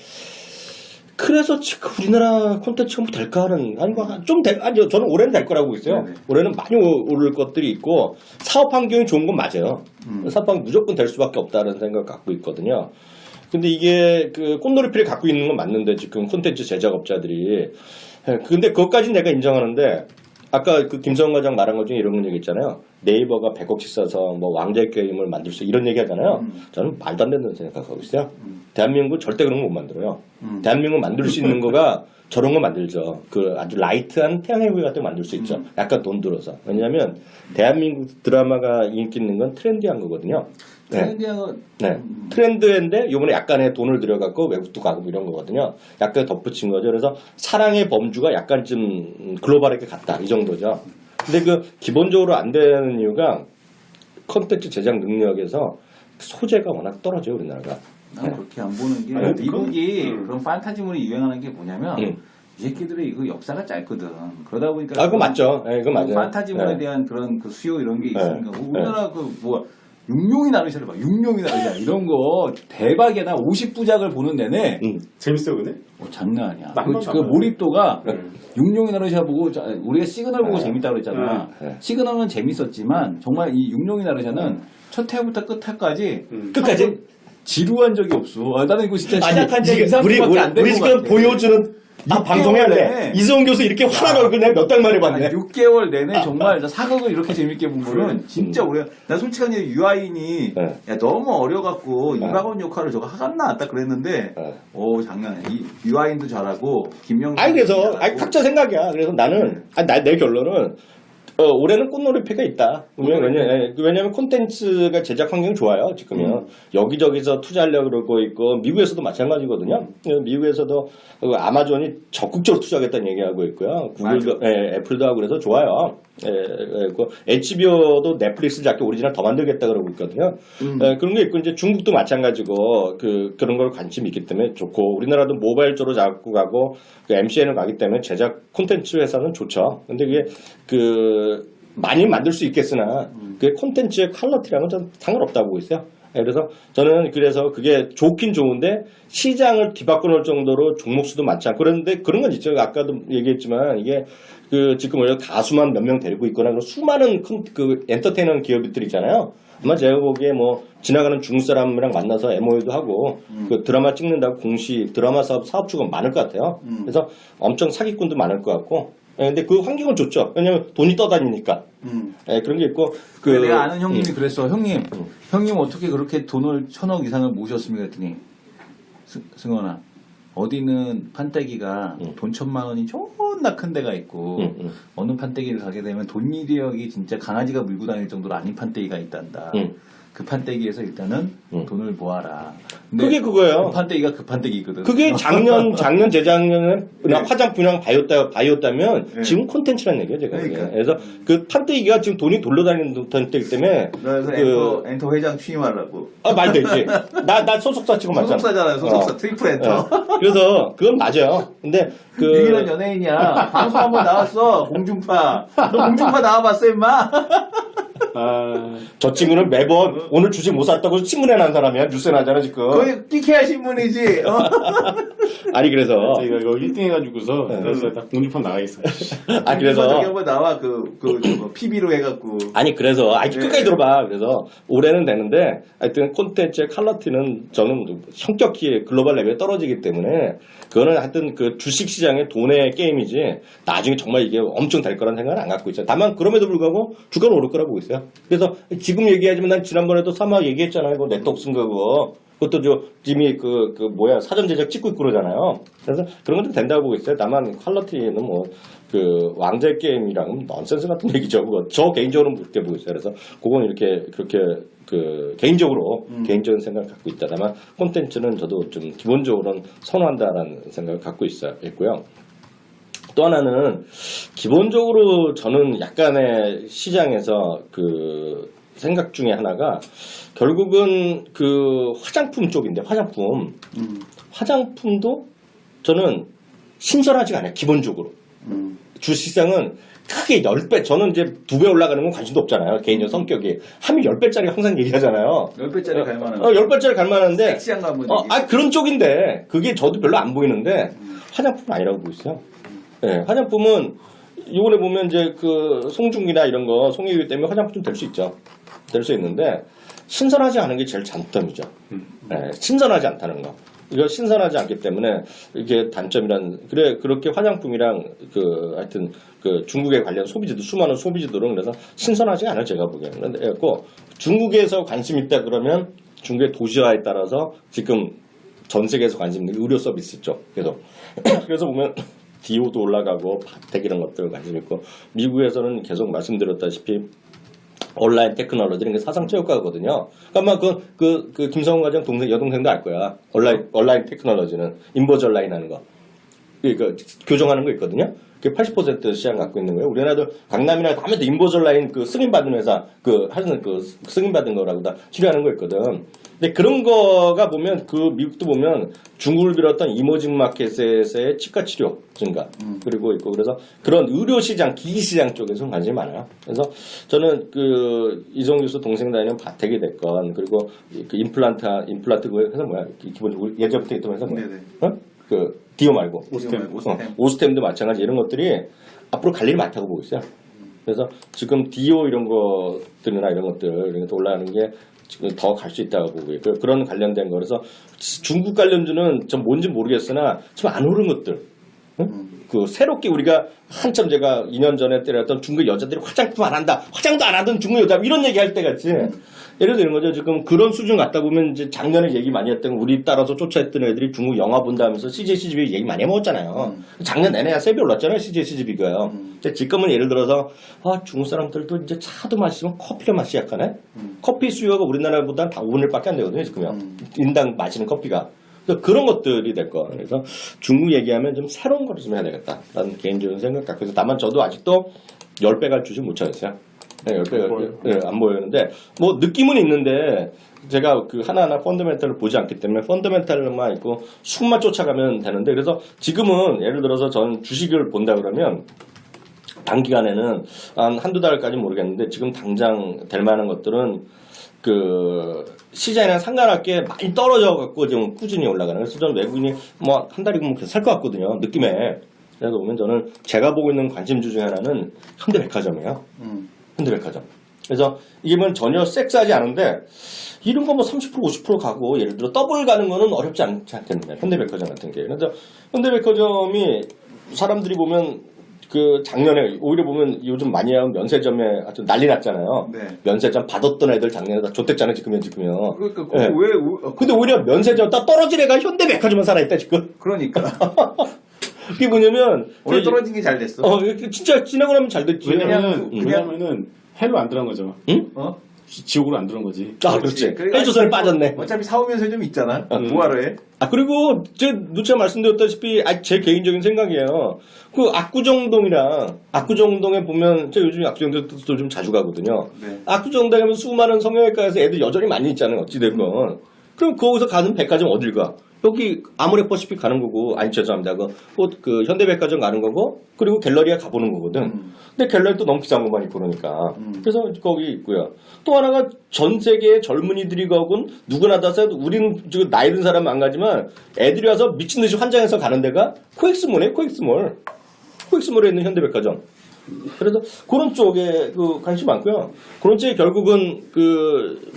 그래서 지금 우리나라 콘텐츠가 뭐 될까 하는 저는 올해는 될 거라고 보고 있어요. 네네. 올해는 많이 오를 것들이 있고 사업 환경이 좋은 건 맞아요. 사업 환경 무조건 될 수밖에 없다는 생각을 갖고 있거든요. 근데 이게 그 꽃놀이피를 갖고 있는 건 맞는데 지금 콘텐츠 제작업자들이 근데 그것까지 내가 인정하는데 아까 그 김성원 과장 말한 것 중에 이런 얘기 있잖아요. 네이버가 100억씩 써서 뭐 왕좌의 게임을 만들 수 이런 얘기 하잖아요. 저는 말도 안 된다는 생각하고 있어요. 대한민국은 절대 그런 거 못 만들어요. 대한민국 만들 수 있는 거가 저런 거 만들죠. 그 아주 라이트한 태양의 후예 같은 거 만들 수 있죠. 약간 돈 들어서. 왜냐하면 대한민국 드라마가 인기 있는 건 트렌디한 거거든요. 트렌디한 네. 트렌드인데 요번에 약간의 돈을 들여갖고 외국도 가고 뭐 이런 거거든요. 약간 덧붙인 거죠. 그래서 사랑의 범주가 약간 좀 글로벌하게 갔다 이 정도죠. 근데 그 기본적으로 안 되는 이유가 콘텐츠 제작 능력에서 소재가 워낙 떨어져요 우리나라가. 난 그렇게 안 보는 게 아니, 미국이 그런 판타지물이 유행하는 게 뭐냐면 이 새끼들이 이거 역사가 짧거든. 그러다 보니까 아, 그거 맞죠. 예, 그거 맞아요. 판타지물에 네. 대한 그런 그 수요 이런 게 있으니까 네. 우리나라 그 뭐 육룡이 나르샤를 봐. 육룡이 나르샤 이런 거 대박이야. 나 50부작을 보는 내내 재밌어 근데? 장난 아니야. 나한 그 번도 안 몰입도가 육룡이 나르샤 보고 우리가 시그널 보고 재밌다고 그랬잖아. 네. 시그널은 재밌었지만 정말 이 육룡이 나르샤는 첫 회부터 끝까지 끝까지 지루한 적이 없어. 아, 나는 이거 진짜 시작한 지 우리 2-3분밖에 안 된 우리 것 지금 같아. 보여주는 이 방송해야 돼. 내내. 이성훈 교수 이렇게 화난 얼굴 내가 몇 달 만에 봤네. 6개월 내내 정말 나 사극을 이렇게 재밌게 본 거는 진짜 오래. 나 솔직한 얘기 유아인이 네. 야 너무 어려갖고 이박원 역할을 저거 하갔나 딱 그랬는데 네. 오 장난 아니야. 유아인도 잘하고 김영준 아니 그래서 각자 생각이야. 그래서 나는 내 결론은 올해는 꽃놀이패가 있다. 왜냐면 콘텐츠가 제작 환경이 좋아요. 지금요. 여기저기서 투자하려고 그러고 있고 미국에서도 마찬가지거든요. 미국에서도 아마존이 적극적으로 투자하겠다는 얘기하고 있고요. 구글도 애플도 하고 그래서 좋아요. HBO도 넷플릭스 잡기 오리지널 더 만들겠다 그러고 있거든요. 그런 게 있고 이제 중국도 마찬가지고 그런 걸 관심이 있기 때문에 좋고 우리나라도 모바일 쪽으로 잡고 가고 MCN을 가기 때문에 제작 콘텐츠 회사는 좋죠. 근데 그게 많이 만들 수 있겠으나 그 콘텐츠의 퀄리티랑은 좀 상관없다고 보고 있어요. 그래서 저는 그게 좋긴 좋은데 시장을 뒤바꿔 놓을 정도로 종목 수도 많지 않고 그런데 그런 건 있죠. 아까도 얘기했지만 이게 지금 오히려 가수만 몇 명 데리고 있거나 그런 수많은 엔터테이너 기업들 있잖아요. 아마 제가 보기에 뭐 지나가는 중국 사람이랑 만나서 MOU도 하고 그 드라마 찍는다고 드라마 사업주가 많을 것 같아요. 그래서 엄청 사기꾼도 많을 것 같고. 근데 그 환경은 좋죠. 왜냐면 돈이 떠다니니까. 그런 게 있고. 내가 아는 형님이 그랬어. 형님 어떻게 그렇게 돈을 1,000억 이상을 모으셨습니까? 그랬더니 승원아 어디는 판때기가 돈 1,000만 원이 존나 큰 데가 있고 어느 판때기를 가게 되면 돈이력이 진짜 강아지가 물고 다닐 정도로 아닌 판때기가 있단다. 그 판때기에서 일단은 돈을 모아라. 근데 그게 그거예요. 그 판때기가 그 판때기거든. 그게 작년 재작년에 화장품이랑 바이오였다면 지금 콘텐츠라는 얘기예요, 제가. 그러니까. 그래서 그 판때기가 지금 돈이 돌려다니는 판때기 때문에. 그래서 엔터 회장 취임하려고. 말 되지. 나 소속사 지금 맞잖아. 소속사잖아요, 소속사. 트리플 엔터. 그래서 그건 맞아요. 근데 유일한 연예인이야. 방송 한번 나왔어, 공중파. 너 공중파 나와봤어, 임마? 저 친구는 매번 오늘 주식 못 샀다고 신문에 난 사람이야. 뉴스에 나잖아, 지금. 거의 끼케야 신문이지. 아니, 그래서. 이거 1등 해가지고서 그래서 딱 공중파 나가겠어. 그래서. 저기 한번 나와, PB로 해갖고. 그래서. 끝까지 들어봐. 그래서 올해는 되는데, 하여튼 콘텐츠의 퀄리티는 저는 현격히 글로벌 레벨에 떨어지기 때문에, 그거는 하여튼 그 주식 시장의 돈의 게임이지, 나중에 정말 이게 엄청 될 거라는 생각은 안 갖고 있어요. 다만, 그럼에도 불구하고 주가는 오를 거라고 보고 있어요. 그래서 지금 얘기하지만 난 지난번에도 사마 얘기했잖아요. 그거 네트웍스 그거. 그것도 이미 사전 제작 찍고 있고 그러잖아요. 그래서 그런 건 좀 된다고 보고 있어요. 다만 퀄리티는 왕좌의 게임이랑 넌센스 같은 얘기죠. 그거 저 개인적으로는 그렇게 보고 있어요. 그래서 그건 그렇게 개인적인 생각을 갖고 있다. 다만 콘텐츠는 저도 좀 기본적으로는 선호한다라는 생각을 갖고 있고요. 또 하나는 기본적으로 저는 약간의 시장에서 생각 중에 하나가 결국은 화장품 쪽인데 화장품도 저는 신선하지가 않아요. 기본적으로. 주식시장은 크게 10배, 저는 이제 2배 올라가는 건 관심도 없잖아요. 개인적 성격이. 하면 10배짜리 항상 얘기하잖아요. 10배짜리 갈만한. 10배짜리 갈만한데. 섹시한 거 한번 그런 쪽인데, 그게 저도 별로 안 보이는데, 화장품은 아니라고 보이세요. 네, 화장품은, 요번에 보면 이제 송중기나 이런 거, 송혜교 때문에 화장품 좀 될 수 있죠. 될 수 있는데, 신선하지 않은 게 제일 단점이죠. 네, 신선하지 않다는 거. 이거 신선하지 않기 때문에 이게 그렇게 화장품이랑 하여튼 중국에 관련 수많은 소비지들은 그래서 신선하지 않아요, 제가 보기에는. 그런데 중국에서 관심 있다 그러면 중국의 도시화에 따라서 지금 전 세계에서 관심 있는 의료 서비스 있죠. 그래서 보면 디오도 올라가고 바텍 이런 것들 관심 있고 미국에서는 계속 말씀드렸다시피 온라인 테크놀로지 이런 게 사상체육과거든요. 그러니까 그 김성훈 과장 여동생도 알 거야. 온라인 테크놀로지는 인버즈 온라인 하는 거. 그 교정하는 거 있거든요. 그게 80% 시장 갖고 있는 거예요. 우리나라도 강남이나 다음에 인버즈 온라인 그 승인받은 회사 하는 승인받은 거라고 다 치료하는 거 있거든. 근데 그런 거가 보면 미국도 보면 중국을 비롯한 이머징 마켓에서의 치과 치료 증가 그리고 있고 그래서 그런 의료 시장, 기기 시장 쪽에서 관심이 많아요. 그래서 저는 이종 교수 동생 다니는 바텍이 됐건 그리고 그 임플란트 그 회사 뭐야? 기본적으로 예전부터 있던 회사 뭐야? 디오 말고 오스템도 마찬가지 이런 것들이 앞으로 갈 일이 많다고 보고 있어요. 그래서 지금 디오 이런 것들이나 이런 것들 올라가는 게 지금 더 갈 수 있다고 보고 있고요. 그런 관련된 거 그래서 중국 관련주는 좀 뭔지 모르겠으나 지금 안 오른 것들. 응? 새롭게 우리가 한참 제가 2년 전에 때렸던 중국 여자들이 화장품 안 한다. 화장도 안 하던 중국 여자 이런 얘기 할 때 같이 예를 들은 거죠. 지금 그런 수준 갖다 보면 이제 작년에 얘기 많이 했던 우리 따라서 쫓아했던 애들이 중국 영화 본다 하면서 CJ CGV 얘기 많이 해먹었잖아요. 작년 내내 세배 올랐잖아요. CJ CGV가요. 근데 지금은 예를 들어서 중국 사람들도 이제 차도 마시면 커피를 마시기 시작하네. 커피 수요가 우리나라보다 다 5분의1밖에 안 되거든요. 지금요. 인당 마시는 커피가. 그런 것들이 될 거. 그래서 중국 얘기하면 좀 새로운 거를 좀 해야 되겠다라는 개인적인 생각 갖고 있어서 다만 저도 아직도 10배 갈 주식 못 찾았어요. 네, 10배가 안 보이는데 뭐 느낌은 있는데 제가 하나하나 펀더멘탈을 보지 않기 때문에 펀더멘탈만 있고 수만 쫓아가면 되는데 그래서 지금은 예를 들어서 전 주식을 본다 그러면 단기간에는 한두 달까지는 모르겠는데 지금 당장 될 만한 것들은 시장이랑 상관없게 많이 떨어져 갖고 지금 꾸준히 올라가는. 그래서 저는 외국인이 뭐 한 달이면 살 것 같거든요. 느낌에. 그래서 보면 저는 제가 보고 있는 관심주 중에 하나는 현대백화점이에요. 현대백화점. 그래서 이게 뭐 전혀 섹스하지 않은데 이런 거 뭐 30% 50% 가고 예를 들어 더블 가는 거는 어렵지 않겠는데 현대백화점 같은 게. 그래서 현대백화점이 사람들이 보면 작년에 오히려 보면 요즘 많이 하는 면세점에 아주 난리 났잖아요. 네. 면세점 받았던 애들 작년에 다 좆됐잖아요. 지금요. 그러니까 네. 근데 오히려 면세점 딱 떨어진 애가 현대백화점만 살아있다 지금. 그러니까. 그게 뭐냐면 오늘 떨어진 게 잘 됐어. 진짜 지나고 나면 잘 됐지. 왜냐면은 헬로 안 들어간 거죠. 응? 지옥으로 안 들어간 거지. 그렇지. 헬조선에 빠졌네. 어차피 사오면서 좀 있잖아. 뭐하러 해? 그리고 누차 말씀드렸다시피 제 개인적인 생각이에요. 압구정동에 보면 제가 요즘 압구정동도 좀 자주 가거든요. 네. 압구정동에 가면 수많은 성형외과에서 애들 여전히 많이 있잖아요. 어찌됐건. 그럼 거기서 가는 백화점 어딜 가? 여기 아모레퍼시픽 가는 거고, 죄송합니다. 현대백화점 가는 거고, 그리고 갤러리아 가보는 거거든. 근데 갤러리 또 너무 비싼 것만 있고 그러니까. 그래서 거기 있고요. 또 하나가 전 세계의 젊은이들이 가곤 누구나 다 써도 우린 지금 나이 든 사람은 안 가지만 애들이 와서 미친 듯이 환장해서 가는 데가 코엑스몰이에요, 코엑스몰. 코엑스몰에 있는 현대백화점. 그래서 그런 쪽에 관심 많고요. 그런 쪽에 결국은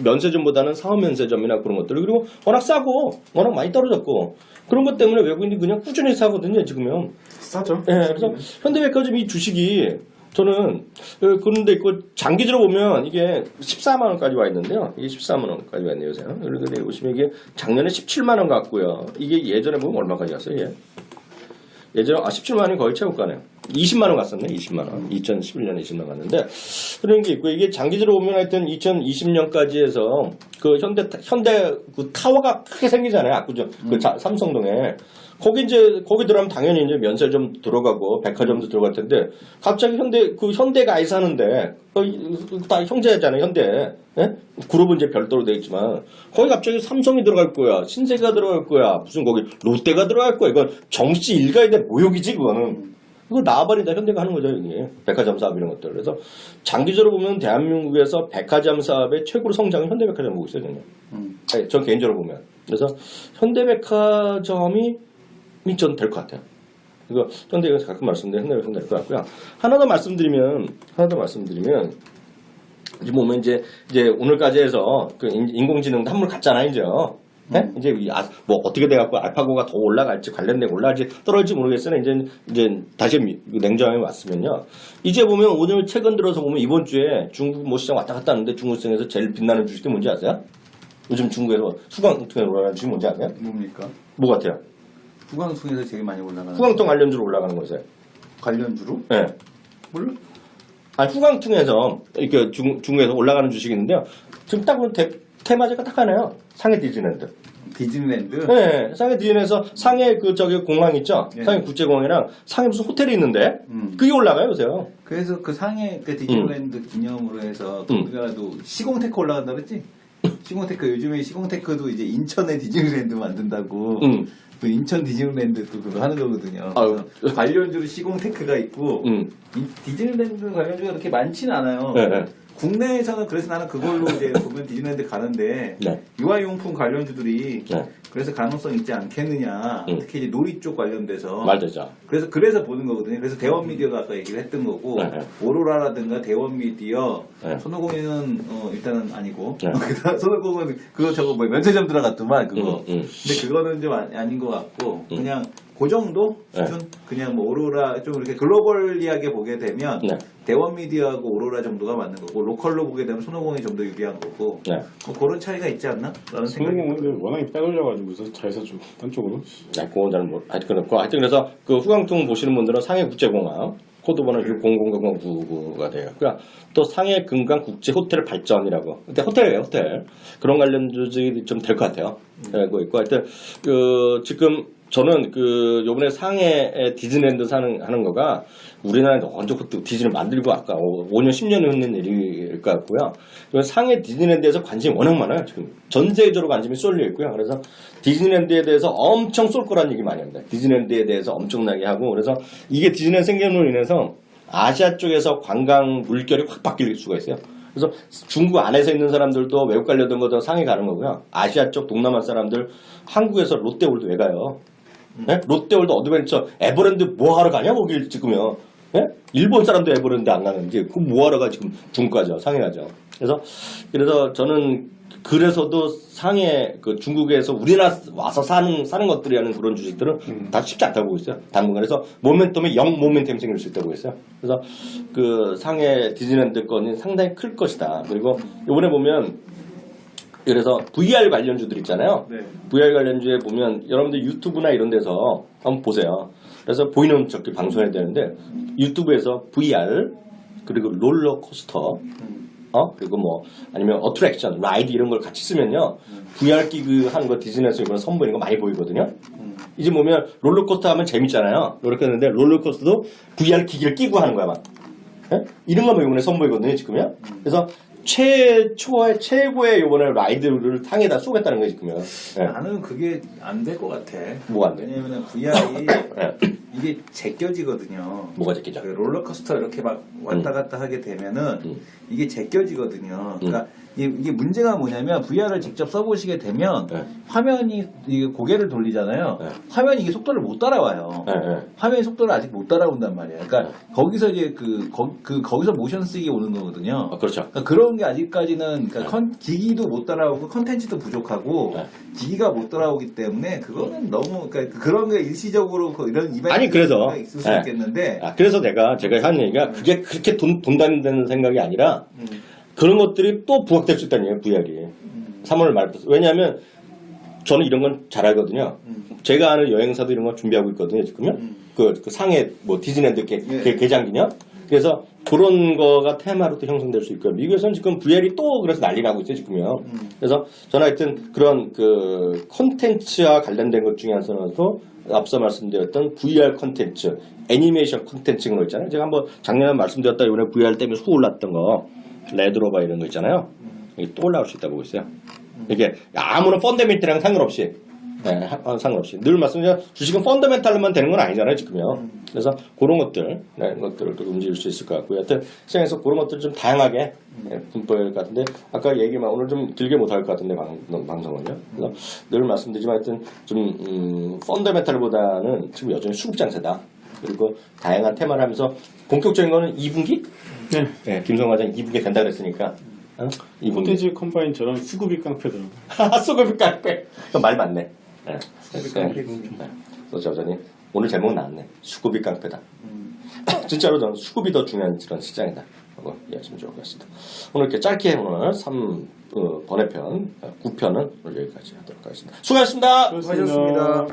면세점보다는 상업 면세점이나 그런 것들 그리고 워낙 싸고 워낙 많이 떨어졌고 그런 것 때문에 외국인이 그냥 꾸준히 사거든요. 지금은 싸죠. 네, 그래서 현대백화점 이 주식이 저는 그런데 있고 장기적으로 보면 이게 14만 원까지 와 있는데요. 이게 14만 원까지 와 있네요. 그리고 보시면 이게 작년에 17만 원 같고요. 이게 예전에 보면 얼마까지 갔어요? 예전에 17만 원이 거의 최고가네요. 20만 원 갔었네. 20만 원. 2011년에 20만 원 갔는데 그런 게 있고 이게 장기적으로 보면 하여튼 2020년까지 해서 현대 타워가 크게 생기잖아요. 압구정 삼성동에. 거기 들어가면 당연히 이제 면세점 들어가고 백화점도 들어갈 텐데 갑자기 현대가 아예 사는데 다 형제잖아요. 현대. 예? 그룹은 이제 별도로 되어 있지만 거기 갑자기 삼성이 들어갈 거야. 신세계가 들어갈 거야. 무슨 거기 롯데가 들어갈 거야. 이건 정치 일가에 대한 모욕이지 그거는. 이거 나와버린다 현대가 하는 거죠. 이게 백화점 사업 이런 것들. 그래서 장기적으로 보면 대한민국에서 백화점 사업의 최고로 성장은 현대백화점 보고 있어요. 저는. 전 개인적으로 보면. 그래서 현대백화점이 전 될 것 같아요. 이거 현대에서 가끔 말씀드리는 현대백화점 될 것 같고요. 하나 더 말씀드리면 이제 보면 이제 오늘까지 해서 인공지능도 한물 갔잖아 이제요. 네? 이제 뭐 어떻게 돼갖고 알파고가 더 올라갈지 관련된 올라갈지 떨어질지 모르겠으나 이제 다시 냉정하게 왔으면요. 이제 보면 오늘 최근 들어서 보면 이번 주에 중국 뭐 시장 왔다 갔다 하는데 중국 시장에서 제일 빛나는 주식이 뭔지 아세요? 요즘 중국에서 후광통에 올라가는 주식이 뭔지 아세요? 뭡니까? 뭐 같아요? 후광통에서 제일 많이 올라가는. 후광통 관련주로 올라가는 거세요. 관련주로? 네. 몰라? 후광퉁에서 이렇게 중국에서 올라가는 주식이 있는데요. 지금 딱 보면 테마주가 딱 하나요. 상해 디즈니랜드. 디즈니랜드. 네, 상해 디즈니랜드에서 상해 저기 공항 있죠. 네. 상해 국제공항이랑 상해 무슨 호텔이 있는데 그게 올라가요, 요새요. 그래서 그 상해 그 디즈니랜드 기념으로 해서 우리나라도 시공테크 올라간다 그랬지? 시공테크 요즘에 시공테크도 이제 인천에 디즈니랜드 만든다고. 그 인천 디즈니랜드도 그거 하는 거거든요. 그래서 관련주로 시공테크가 있고 디즈니랜드 관련주가 그렇게 많지는 않아요. 네. 국내에서는 그래서 나는 그걸로 이제 보면 디즈니랜드 가는데 네. 유아용품 관련주들이 네. 그래서 가능성 있지 않겠느냐. 특히 이제 놀이 쪽 관련돼서. 맞죠. 그래서 보는 거거든요. 그래서 대원 미디어가 아까 얘기를 했던 거고 네. 오로라라든가 대원 미디어, 네. 손오공이는 일단은 아니고 네. 손오공은 그거 저거 뭐 면세점 들어갔더만 그거. 근데 근데 그거는 좀 아닌 것 같고 그냥 그 정도 수준? 네. 그냥 뭐 오로라 좀 이렇게 글로벌리하게 보게 되면 네. 대원 미디어하고 오로라 정도가 맞는 거고 로컬로 보게 되면 손오공이 좀 더 유리한 거고 네. 뭐 그런 차이가 있지 않나? 라는 생각이 손흥민은 근데 워낙에 빼돌려가지고 자회사 쪽, 딴 쪽으로. 그건 잘 하여튼 그래서 그 후광퉁 보시는 분들은 상해 국제공항 코드번호 600099가 돼요. 그러니까 또 상해 금강 국제 호텔 발전이라고. 근데 호텔이에요, 호텔. 그런 관련 주식이 좀 될 것 같아요. 그거 있고 하여튼 지금 저는 요번에 상해 디즈니랜드 하는 거가 우리나라에서 언제부터 디즈니를 만들고 아까 5년, 10년 했는 일일 것 같고요. 상해 디즈니랜드에서 관심이 워낙 많아요. 지금 전 세계적으로 관심이 쏠려 있고요. 그래서 디즈니랜드에 대해서 엄청 쏠 거라는 얘기 많이 합니다. 디즈니랜드에 대해서 엄청나게 하고 그래서 이게 디즈니랜드 생겨으로 인해서 아시아 쪽에서 관광 물결이 확 바뀔 수가 있어요. 그래서 중국 안에서 있는 사람들도 외국 관련된 것도 상해 가는 거고요. 아시아 쪽 동남아 사람들 한국에서 롯데월드 왜 가요? 네? 롯데월드 어드벤처 에버랜드 뭐 하러 가냐 거길 지금요. 네? 일본 사람도 에버랜드 안 가는지 그 뭐 하러 가 지금 중국 가죠. 상해 가죠. 그래서 저는 그래서도 상해 중국에서 우리나라 와서 사는 것들이라는 그런 주식들은 다 쉽지 않다고 보고 있어요. 당분간 그래서 모멘텀이 0 모멘텀이 생길 수 있다고 보고 있어요. 그래서 상해 디즈니랜드 건이 상당히 클 것이다. 그리고 이번에 보면 그래서 VR 관련주들 있잖아요. 네. VR 관련주에 보면 여러분들 유튜브나 이런 데서 한번 보세요. 그래서 보이는 저기 방송해야 되는데 유튜브에서 VR 그리고 롤러코스터 그리고 뭐 아니면 어트랙션, 라이드 이런 걸 같이 쓰면요. VR 기구 하는 거 디즈니에서 이번에 선보이는 거 많이 보이거든요. 이제 보면 롤러코스터 하면 재밌잖아요. 이렇게 하는데 롤러코스터도 VR 기기를 끼고 하는 거야 막. 네? 이런 거 이번에 선보이거든요 지금요. 그래서 최고의 이번에 라이드를 상에다 쏘겠다는 거지 지금요. 네. 나는 그게 안 될 것 같아. 뭐가 안 돼? 왜냐면 VR이 네. 이게 제껴지거든요. 뭐가 제껴져? 그 롤러코스터 이렇게 막 왔다 갔다 하게 되면은 이게 제껴지거든요. 그러니까 이게 문제가 뭐냐면 VR을 직접 써보시게 되면 네. 화면이 이게 고개를 돌리잖아요. 네. 화면이 이게 속도를 못 따라와요. 네, 네. 화면의 속도를 아직 못 따라온단 말이에요. 그러니까 거기서 이제 거기서 모션 쓰기 오는 거거든요. 그렇죠. 그러니까 그런 게 아직까지는 기기도 못 따라오고 컨텐츠도 부족하고 네. 기기가 기기가 못 따라오기 때문에 그거는 너무 그런 게 일시적으로 이런 아니, 그래서, 이벤트가 있을 수 네. 있겠는데 그래서 제가 하는 얘기가 그게 그렇게 돈 다닌다는 생각이 아니라 그런 것들이 또 부각될 수 있다는 얘기예요, VR이. 3월 말부터. 왜냐하면 저는 이런 건 잘 알거든요. 제가 아는 여행사도 이런 거 준비하고 있거든요, 지금요. 그 상해 뭐 디즈니랜드 개장 기념. 그래서 그런 거가 테마로 또 형성될 수 있고요. 미국에서는 지금 VR이 또 그래서 난리 나고 있어요, 지금요. 그래서 저는 하여튼 그런 콘텐츠와 관련된 것 중에 하나도 앞서 말씀드렸던 VR 콘텐츠, 애니메이션 콘텐츠 그런 거 있잖아요. 제가 한번 작년에 말씀드렸다 이번에 VR 때문에 수 올랐던 거, 레드로버 이런 거 있잖아요. 이게 또 올라올 수 있다고 보고 있어요. 이게 아무런 펀더멘탈이랑 상관없이. 네, 상관없이. 늘 말씀드린 주식은 펀더멘탈로만 되는 건 아니잖아요, 지금요. 그래서 그런 것들, 것들을 또 움직일 수 있을 것 같고요. 하여튼 시장에서 그런 것들 좀 다양하게 분포할 것 같은데, 아까 얘기만 오늘 좀 길게 못할 것 같은데, 방송은요. 그래서 늘 말씀드리지만 하여튼 좀, 펀더멘탈보다는 지금 여전히 수급장세다. 그리고 다양한 테마를 하면서 본격적인 거는 2분기? 네, 김성환 과장 2분기 된다 그랬으니까. 2분기. 콘텐츠 컴바인처럼 수급이 깡패더라고요. 수급이 깡패. 말 맞네. 네. 수급이 깡패지. 그래서 여전히 오늘 제목 나왔네. 수급이 깡패다. 진짜로 저는 수급이 더 중요한 그런 시장이다. 하고 이해하시면 좋을 것 같습니다. 오늘 이렇게 짧게 오늘 번외편, 9편은 오늘 여기까지 하도록 하겠습니다. 수고하셨습니다. 수고하셨습니다.